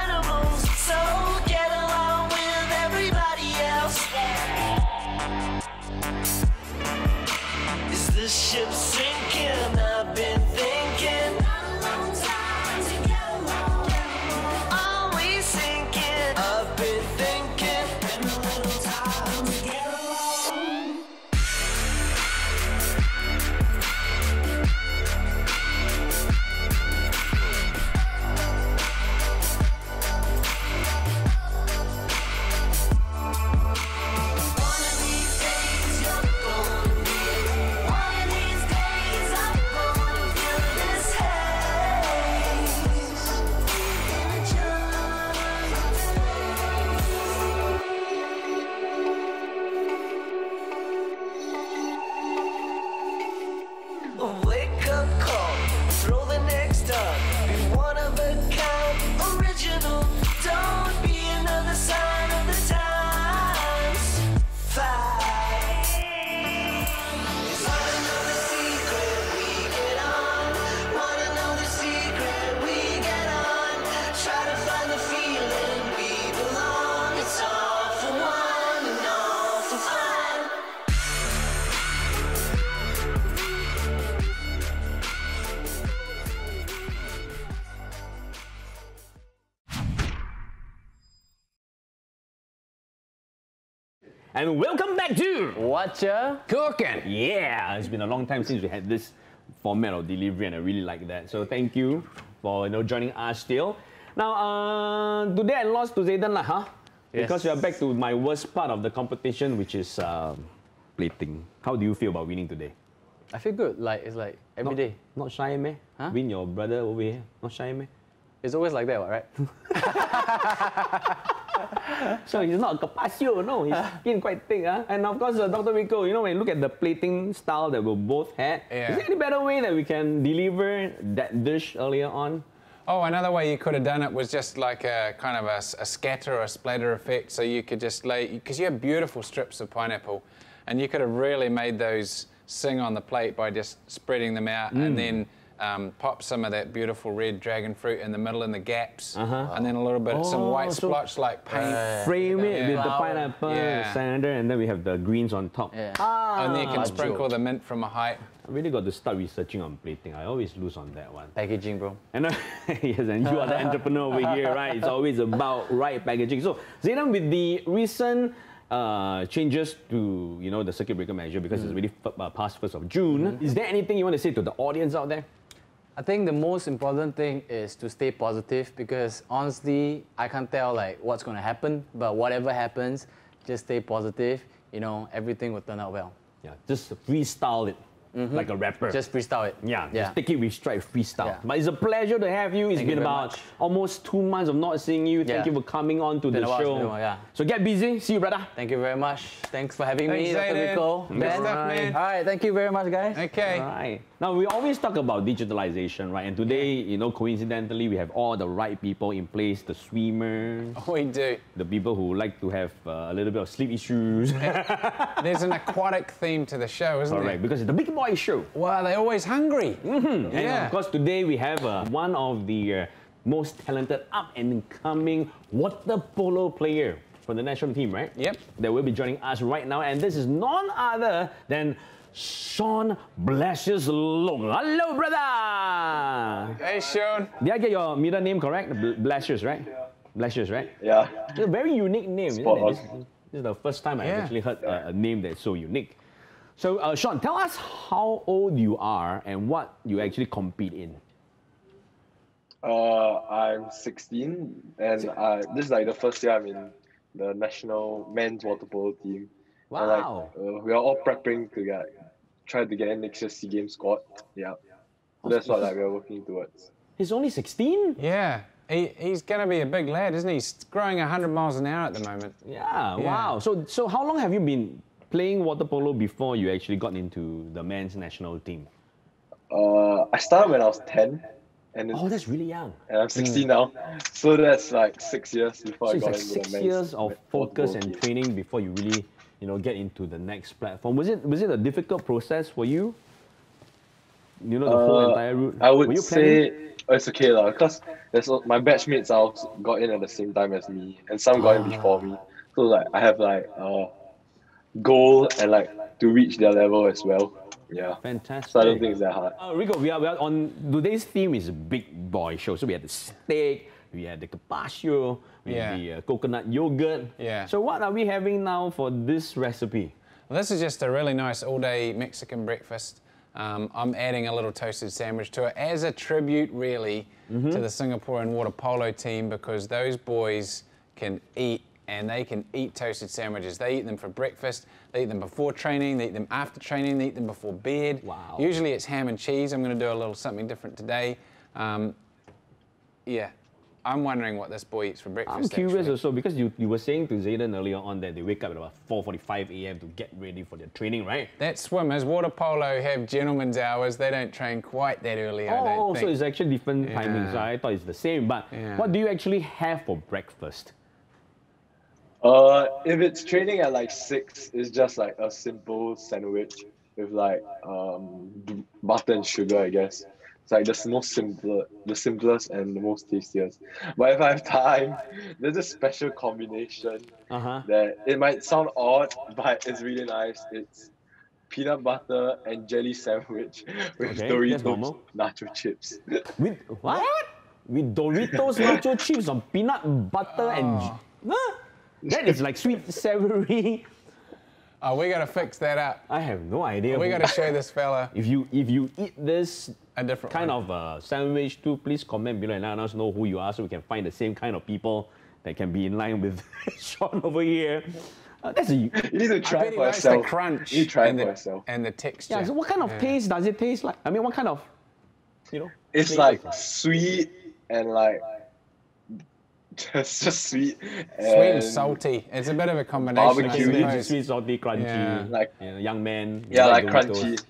animals, so get along with everybody else. Is this ship sinking? I've been thinking. Not a long time to get along. And welcome back to Wot'cha? Cooking. Yeah, it's been a long time since we had this format of delivery, and I really like that. So thank you for joining us still. Now, today I lost to Zadon, huh? Yes. Because we are back to my worst part of the competition, which is plating. How do you feel about winning today? I feel good. Like it's like every day. Not shy, meh? Huh? Win your brother over here. Not shy, meh? It's always like that, right? So he's not a Carpaccio, no. His skin quite thick, huh? And of course, Dr. Ricco, when you look at the plating style that we both had, is there any better way that we can deliver that dish earlier on? Oh, another way you could have done it was just like a kind of a scatter or a splatter effect. So you could just lay, because you have beautiful strips of pineapple, and you could have really made those sing on the plate by just spreading them out and then pop some of that beautiful red dragon fruit in the middle in the gaps, and then a little bit some white splotch like paint. Frame it with the pineapple, the center, and then we have the greens on top. Yeah. And then you can sprinkle the mint from a height. I really got to start researching on plating. I always lose on that one. Packaging, bro. And yes, and you are the entrepreneur over here, right? It's always about right packaging. So, Zadon, with the recent changes to the circuit breaker measure, because it's really past 1st of June, is there anything you want to say to the audience out there? I think the most important thing is to stay positive, because honestly, I can't tell like what's going to happen, but whatever happens, just stay positive. Everything will turn out well. Yeah, just freestyle it like a rapper. Just freestyle it. Yeah, just take it with stride, freestyle. Yeah. But it's a pleasure to have you. It's Thank you been very about much. almost 2 months of not seeing you. Thank Yeah. you for coming on to the Been a while, show. it's been a while, yeah. So get busy. See you, brother. Thank you very much. Thanks for having me, Thanks, Dr. Zadon. Ricco. Good Ben. stuff, man. All right, thank you very much, guys. Okay. All right. Now, we always talk about digitalization, right? And today, coincidentally, we have all the right people in place, the swimmers, We do. the people who like to have a little bit of sleep issues. There's an aquatic theme to the show, isn't Correct, there? because it's the big boy show. Wow, they're always hungry. And Yeah. of course, today we have one of the most talented up-and-coming water polo player for the national team, right? Yep. That will be joining us right now, and this is none other than Shaunn Blasius. Hello, brother! Hey, Shaunn. Did I get your middle name correct? Blasius, right? Blasius, right? Yeah. It's a very unique name, isn't Spot it? on. This is the first time I've Yeah. actually heard a name that's so unique. So, Shaunn, tell us how old you are and what you actually compete in. I'm 16, and this is like the first year I'm in the national men's water polo team. And, Wow. we are all prepping to try to get in next year's SEA Games squad. Yeah. So that's what we're working towards. He's only 16? Yeah. He's going to be a big lad, isn't he? He's growing 100 miles an hour at the moment. Yeah, wow. So how long have you been playing water polo before you actually got into the men's national team? I started when I was 10, and Oh, that's really young. I'm 16 now. So that's like 6 years before So I it's got like into 6 the men's years of water focus polo and team. training before you really, get into the next platform. Was it a difficult process for you? The whole entire route. I Were would you planning? say it's okay lah, because my batchmates also got in at the same time as me, and some got in before me. So like I have like goal and like to reach their level as well. Yeah. Fantastic. So I don't think it's that hard. Ricco, we are on today's theme is a big boy show. So we had the steak, we had the Carpaccio, we had the coconut yogurt. Yeah. So what are we having now for this recipe? Well, this is just a really nice all-day Mexican breakfast. I'm adding a little toasted sandwich to it as a tribute, really, to the Singaporean water polo team, because those boys can eat, and they can eat toasted sandwiches. They eat them for breakfast, they eat them before training, they eat them after training, they eat them before bed. Wow. Usually it's ham and cheese. I'm going to do a little something different today. Yeah. I'm wondering what this boy eats for breakfast. I'm curious actually. also, because you were saying to Zadon earlier on that they wake up at about 4:45 a.m. to get ready for their training, right? That swimmers, water polo have gentlemen's hours. They don't train quite that early, I don't think. So it's actually different Yeah. timings. I thought it's the same. But Yeah. what do you actually have for breakfast? If it's training at like 6, it's just like a simple sandwich with like butter and sugar, I guess. It's like the simplest and the most tastiest. But if I have time, there's a special combination that it might sound odd, but it's really nice. It's peanut butter and jelly sandwich with Okay, that's normal. Doritos nacho chips. With what? With Doritos nacho chips on peanut butter and... Huh? That is like sweet, savory Oh, we got to fix that up. I have no idea. We got to show this fella If you eat this a different kind one. of sandwich too, please comment below and let us know who you are so we can find the same kind of people that can be in line with Shaunn over here. That's a You need to I try bet it he for likes the yourself. crunch You need to try it and for the, yourself. and the texture. yeah. So what kind of taste does it taste like? I mean, what kind of, It's flavors like like? sweet and like just sweet Sweet and and salty. It's a bit of a combination. Barbecue. I Sweet, suppose. sweet, salty, crunchy. Yeah. like Young man. yeah, like Doritos. crunchy.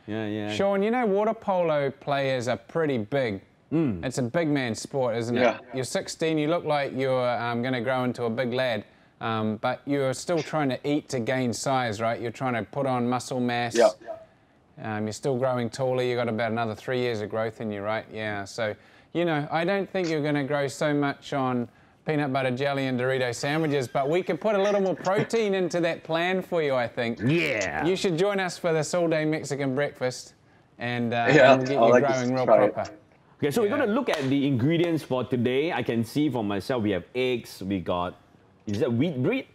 Yeah. Shaunn, you know water polo players are pretty big. It's a big man sport, isn't it? Yeah. You're 16, you look like you're going to grow into a big lad, but you're still trying to eat to gain size, right? You're trying to put on muscle mass. Yeah. You're still growing taller. You've got about another 3 years of growth in you, right? Yeah. So, you know, I don't think you're going to grow so much on peanut butter jelly and Dorito sandwiches, but we can put a little more protein into that plan for you, I think. Yeah. You should join us for this all-day Mexican breakfast, and Yeah, we'll get I'd you like to growing real try it. proper. Okay, so we're Yeah. going to look at the ingredients for today. I can see for myself we have eggs, we got, is that wheat bread?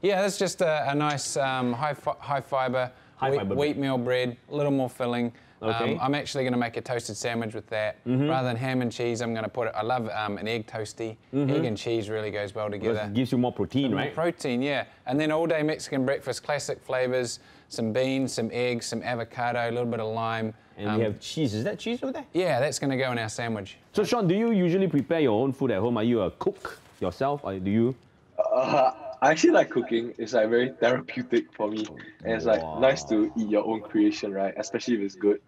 Yeah, that's just a nice high fiber High-fiber wheatmeal bread, a little more filling. Okay. I'm actually going to make a toasted sandwich with that. Rather than ham and cheese, I'm going to put it, I love an egg toasty. Egg and cheese really goes well together. It gives you more protein, right? Protein, yeah. And then all-day Mexican breakfast, classic flavors, some beans, some eggs, some avocado, a little bit of lime. And we have cheese. Is that cheese over there? Yeah, that's going to go in our sandwich. So Shaunn, do you usually prepare your own food at home? Are you a cook yourself, or do you? I actually like cooking. It's like very therapeutic for me, and it's like Wow. nice to eat your own creation, right? Especially if it's good.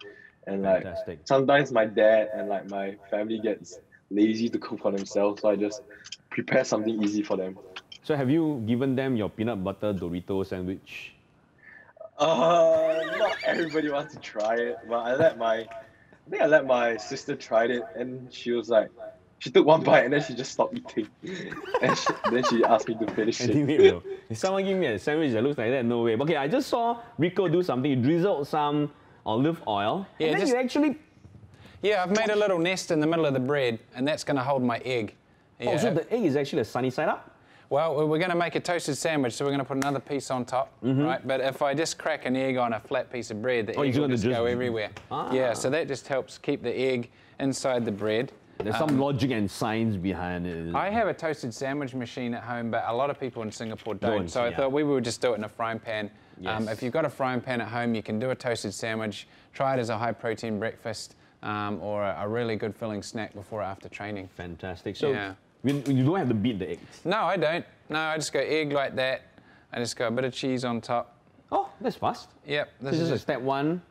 And like Fantastic. sometimes my dad and like my family gets lazy to cook for themselves, so I just prepare something easy for them. So have you given them your peanut butter Dorito sandwich? Not everybody wants to try it, but I think I let my sister try it, and she was like, she took one bite and then she just stopped eating, and then she asked me to finish I think it. wait, bro. If someone give me a sandwich that looks like that, no way. Okay, I just saw Ricco do something. He drizzled some olive oil. Yeah, and then just- you actually. Yeah, I've made a little nest in the middle of the bread, and that's going to hold my egg. Oh, Yeah. so the egg is actually a sunny side up. Well, we're going to make a toasted sandwich, so we're going to put another piece on top, right? But if I just crack an egg on a flat piece of bread, the egg you're will gonna just go just- everywhere. Ah. Yeah, so that just helps keep the egg inside the bread. There's some logic and science behind it. I have a toasted sandwich machine at home, but a lot of people in Singapore don't. Don't, So I yeah. thought we would just do it in a frying pan. Yes. If you've got a frying pan at home, you can do a toasted sandwich. Try it as a high-protein breakfast or a really good filling snack before or after training. Fantastic. So Yeah. you don't have to beat the eggs. No, I don't. No, I just go egg like that. I just go a bit of cheese on top. Oh, that's fast. Yep, This this is is a step one.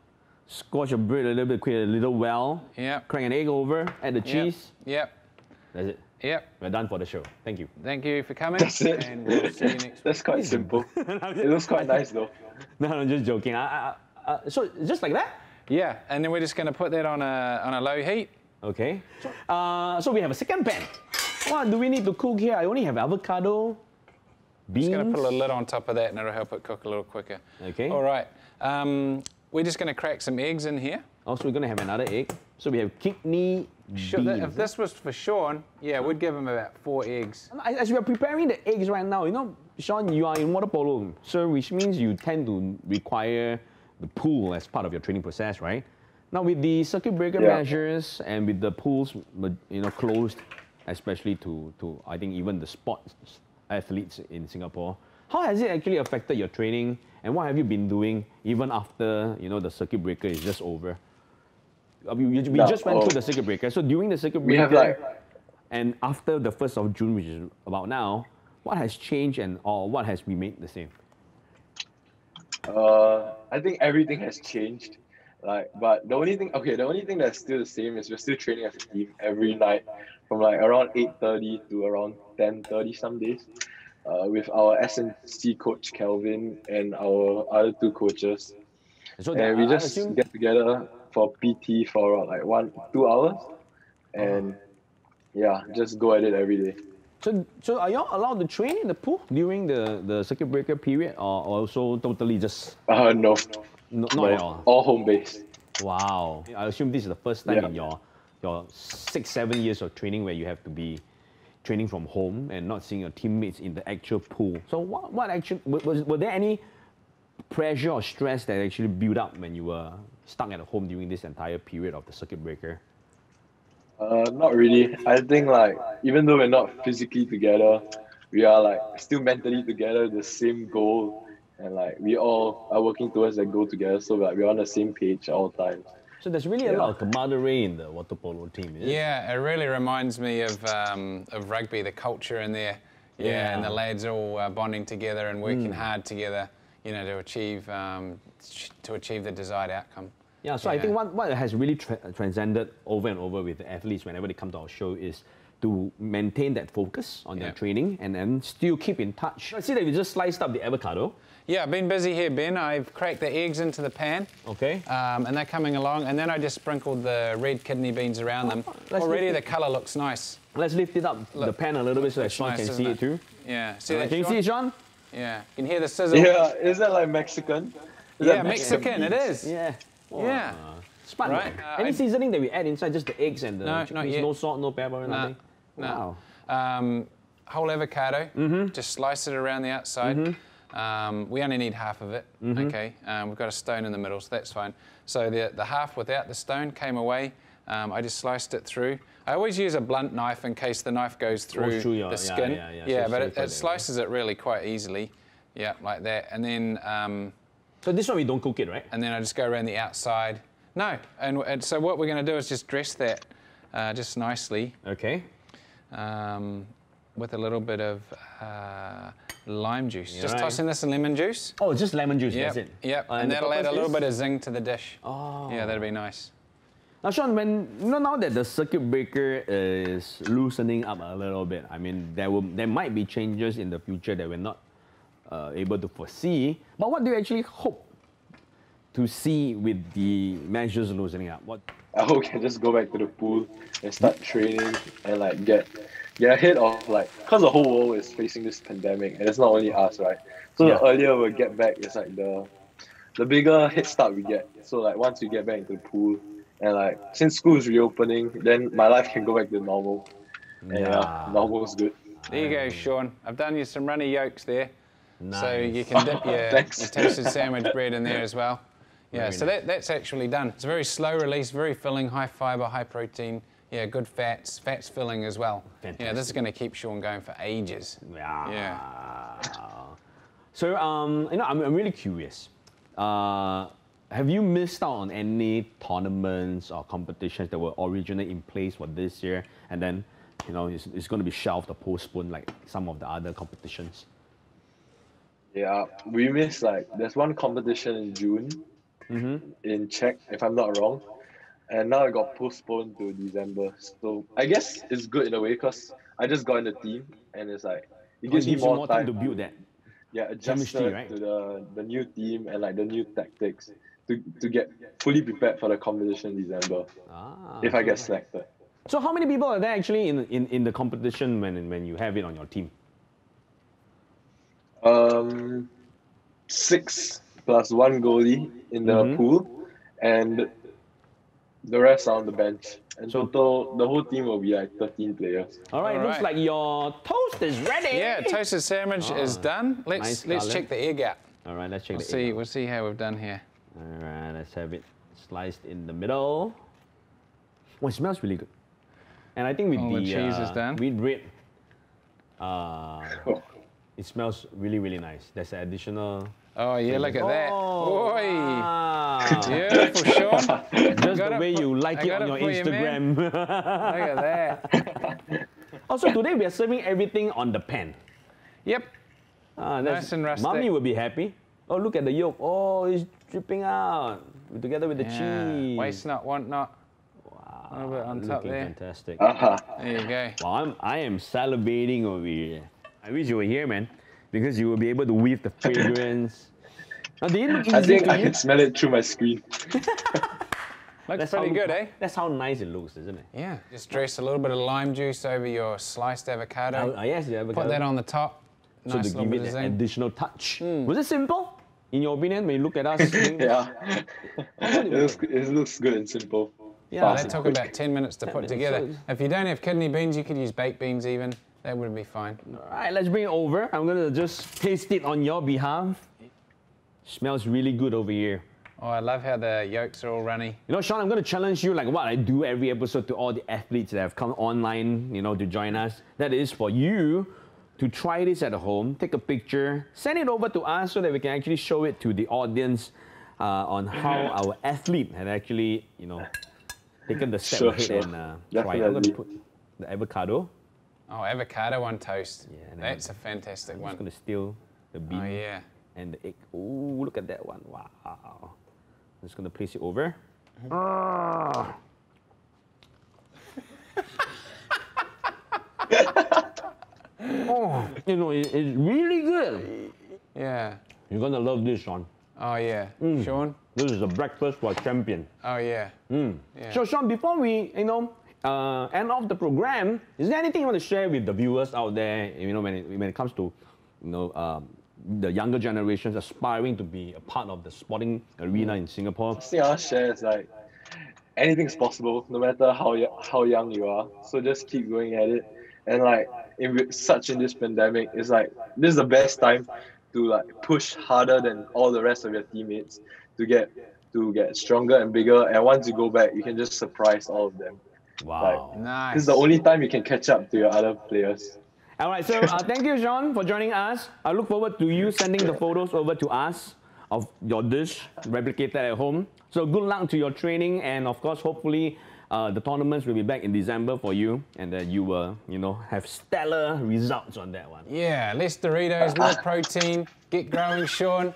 Squash your bread a little bit, create a little well. Yep. Crack an egg over, add the Yep. cheese. Yep. That's it. Yep. We're done for the show. Thank you. Thank you for coming. That's it. And we'll see you next week. That's quite simple. It looks quite nice though. No, I'm just joking. So just like that? Yeah, and then we're just going to put that on a low heat. Okay. So we have a second pan. What do we need to cook here? I only have avocado, beans. Just going to put a lid on top of that, and it'll help it cook a little quicker. Okay. All right. We're just going to crack some eggs in here. Also, we're going to have another egg. So we have kidney beans. If this was for Shaunn, yeah, we'd give him about 4 eggs. As we are preparing the eggs right now, you know, Shaunn, you are in Waterpolo, so which means you tend to require the pool as part of your training process, right? Now with the circuit breaker Yeah. measures and with the pools, closed, especially to I think even the sports athletes in Singapore, how has it actually affected your training, and what have you been doing even after the circuit breaker is just over? We just went through the circuit breaker. So during the circuit We breaker, have and after the 1st of June, which is about now, what has changed or what has remained the same? I think everything has changed. But the only thing that's still the same is we're still training as a team every night from like around 8:30 to around 10:30 some days, with our S&C coach Kelvin and our other 2 coaches. So And we I just assume- get together for PT for around like 1-2 hours, and yeah, just go at it every day. So are y'all allowed to train in the pool during the circuit breaker period, or also totally just No, not no, at all? all home based. Wow. I assume this is the first time Yeah. in your 6-7 years of training where you have to be training from home and not seeing your teammates in the actual pool. So what actually were there any pressure or stress that actually built up when you were stuck at home during this entire period of the circuit breaker? Not really. I think like even though we're not physically together, we are like still mentally together, the same goal, and like we all are working towards that goal together. So like we're on the same page all times. So there's really a lot of camaraderie in the water polo team, is it? Yeah, it really reminds me of rugby, the culture in there. Yeah, and the lads all bonding together and working hard together, you know, to achieve the desired outcome. Yeah, so I think what has really transcended over and over with the athletes whenever they come to our show is to maintain that focus on their training and then still keep in touch. I see that you just sliced up the avocado. Yeah, I've been busy here, Ben. I've cracked the eggs into the pan. Okay. And they're coming along. And then I just sprinkled the red kidney beans around them. Already the colour looks nice. Let's lift it up, the pan a little bit so that Shaunn can see it too. Yeah. See that, can you see it, Shaunn? Yeah. You can hear the sizzle. Yeah, is that like Mexican? Yeah, Mexican, it is. Yeah. Yeah. Smart, right? Any seasoning that we add inside, just the eggs and the not chickpeas, yet. no salt, no pepper, nothing? No. Wow. Whole avocado, just slice it around the outside. We only need half of it, okay? We've got a stone in the middle, so that's fine. So the half without the stone came away. I just sliced it through. I always use a blunt knife in case the knife goes through the skin. Yeah, but it slices it really quite easily. Yeah, like that. And then... so this one we don't cook it, right? And then I just go around the outside. No, and so what we're going to do is just dress that just nicely. Okay. With a little bit of lime juice. Just tossing this in lemon juice. Oh, just lemon juice, that's it? Yep, and that'll add a little bit of zing to the dish. Oh. Yeah, that'll be nice. Now, Shaunn, now that the circuit breaker is loosening up a little bit, I mean, there might be changes in the future that we're not able to foresee. But what do you actually hope to see with the measures loosening up? I hope we can just go back to the pool and start training and like get ahead of like, because the whole world is facing this pandemic and it's not only us, right? So the earlier we get back, it's like the bigger head start we get. So like once we get back into the pool and like since school is reopening, then my life can go back to normal. And normal is good. There you go, Shaunn. I've done you some runny yolks there. Nice. So you can dip your toasted sandwich bread in there as well. Yeah, so that's actually done. It's a very slow release, very filling, high fibre, high protein. Yeah, good fats filling as well. Fantastic. Yeah, this is going to keep Shaunn going for ages. Yeah. So, you know, I'm really curious. Have you missed out on any tournaments or competitions that were originally in place for this year, and then, you know, it's going to be shelved or postponed like some of the other competitions? Yeah, we missed like there's one competition in June in Czech, if I'm not wrong. And now it got postponed to December. So I guess it's good in a way because I just got in the team and it's like it gives me more time to build that. Yeah, adjusted right? to the new team and like the new tactics to get fully prepared for the competition in December. If I get selected. So how many people are there actually in the competition when you have it on your team? 6 plus 1 goalie in the pool, and the rest are on the bench. And total, the whole team will be like 13 players. All right, looks like your toast is ready. Yeah, toasted sandwich is done. Let's check the egg out. All right, let's check the egg out. We'll see how we've done here. All right, let's have it sliced in the middle. Oh, it smells really good. And I think with the cheese is done. Wheat bread, it smells really, really nice. There's an additional... Oh, yeah, look at that. Oh, Oi! wow. Beautiful, Shaunn. Just the way you like it on your Instagram. Look at that. Also, today we are serving everything on the pan. Yep. Nice and rustic. Mommy will be happy. Oh, look at the yolk. Oh, it's dripping out together with the cheese. Waste not, want not. Wow. A little bit on top there. Fantastic. There you go. Well, I am salivating over here. I wish you were here, man, because you will be able to whiff the fragrance. Now, do you look easy I think I you? can smell it through my screen. Looks pretty good, eh? That's how nice it looks, isn't it? Yeah. Just dress a little bit of lime juice over your sliced avocado. Yes, the avocado. Put that on the top. So Nice to give it an additional touch. Was it simple? In your opinion, when you look at us? Yeah. It looks good and simple. Yeah, that took about 10 minutes to put together. If you don't have kidney beans, you could use baked beans even. That would be fine. All right, let's bring it over. I'm going to just taste it on your behalf. Smells really good over here. Oh, I love how the yolks are all runny. You know, Shaunn, I'm going to challenge you like what I do every episode to all the athletes that have come online, you know, to join us. That is for you to try this at home, take a picture, send it over to us so that we can actually show it to the audience on how our athlete had actually, you know, taken the step ahead and try it. I'm going to put the avocado. Oh, avocado on toast. Yeah, that's a fantastic one. I'm just going to steal the bean and the egg. Oh, look at that one. Wow. I'm just going to place it over. Oh, you know, it's really good. Yeah. You're going to love this, Shaunn. Oh, yeah. Shaunn? This is a breakfast for a champion. Oh, yeah. Yeah. So, Shaunn, before we, you know, end off the program, is there anything you want to share with the viewers out there, you know, when it comes to, you know, the younger generations aspiring to be a part of the sporting arena in Singapore? The thing I'll share is like, anything's possible, no matter how young you are. So just keep going at it. And like, in this pandemic, it's like, this is the best time to like push harder than all the rest of your teammates to get stronger and bigger. And once you go back, you can just surprise all of them. Wow. Like, Nice. this is the only time you can catch up to your other players. All right, so thank you, Shaunn, for joining us. I look forward to you sending the photos over to us of your dish replicated at home. So good luck to your training, and of course, hopefully, the tournaments will be back in December for you, and that you will, you know, have stellar results on that one. Yeah, less Doritos, more protein. Get growing, Shaunn.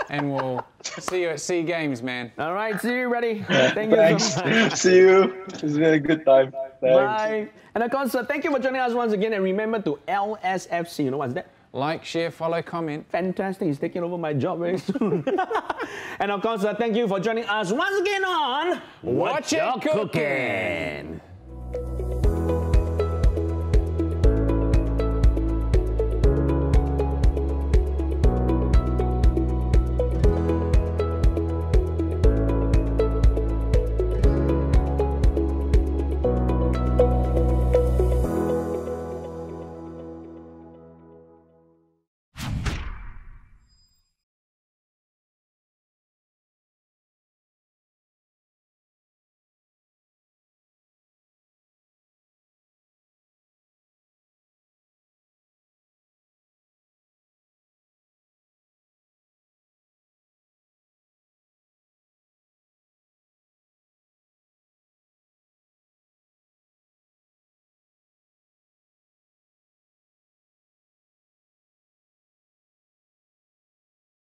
And we'll see you at SEA Games, man. All right, see you, ready. Thank you Thanks. so much. See you. It's been a good time. Thanks. Bye. And of course, thank you for joining us once again. And remember to LSFC. You know what's that? Like, share, follow, comment. Fantastic. He's taking over my job very soon. And of course, thank you for joining us once again on Wot'cha Cooking.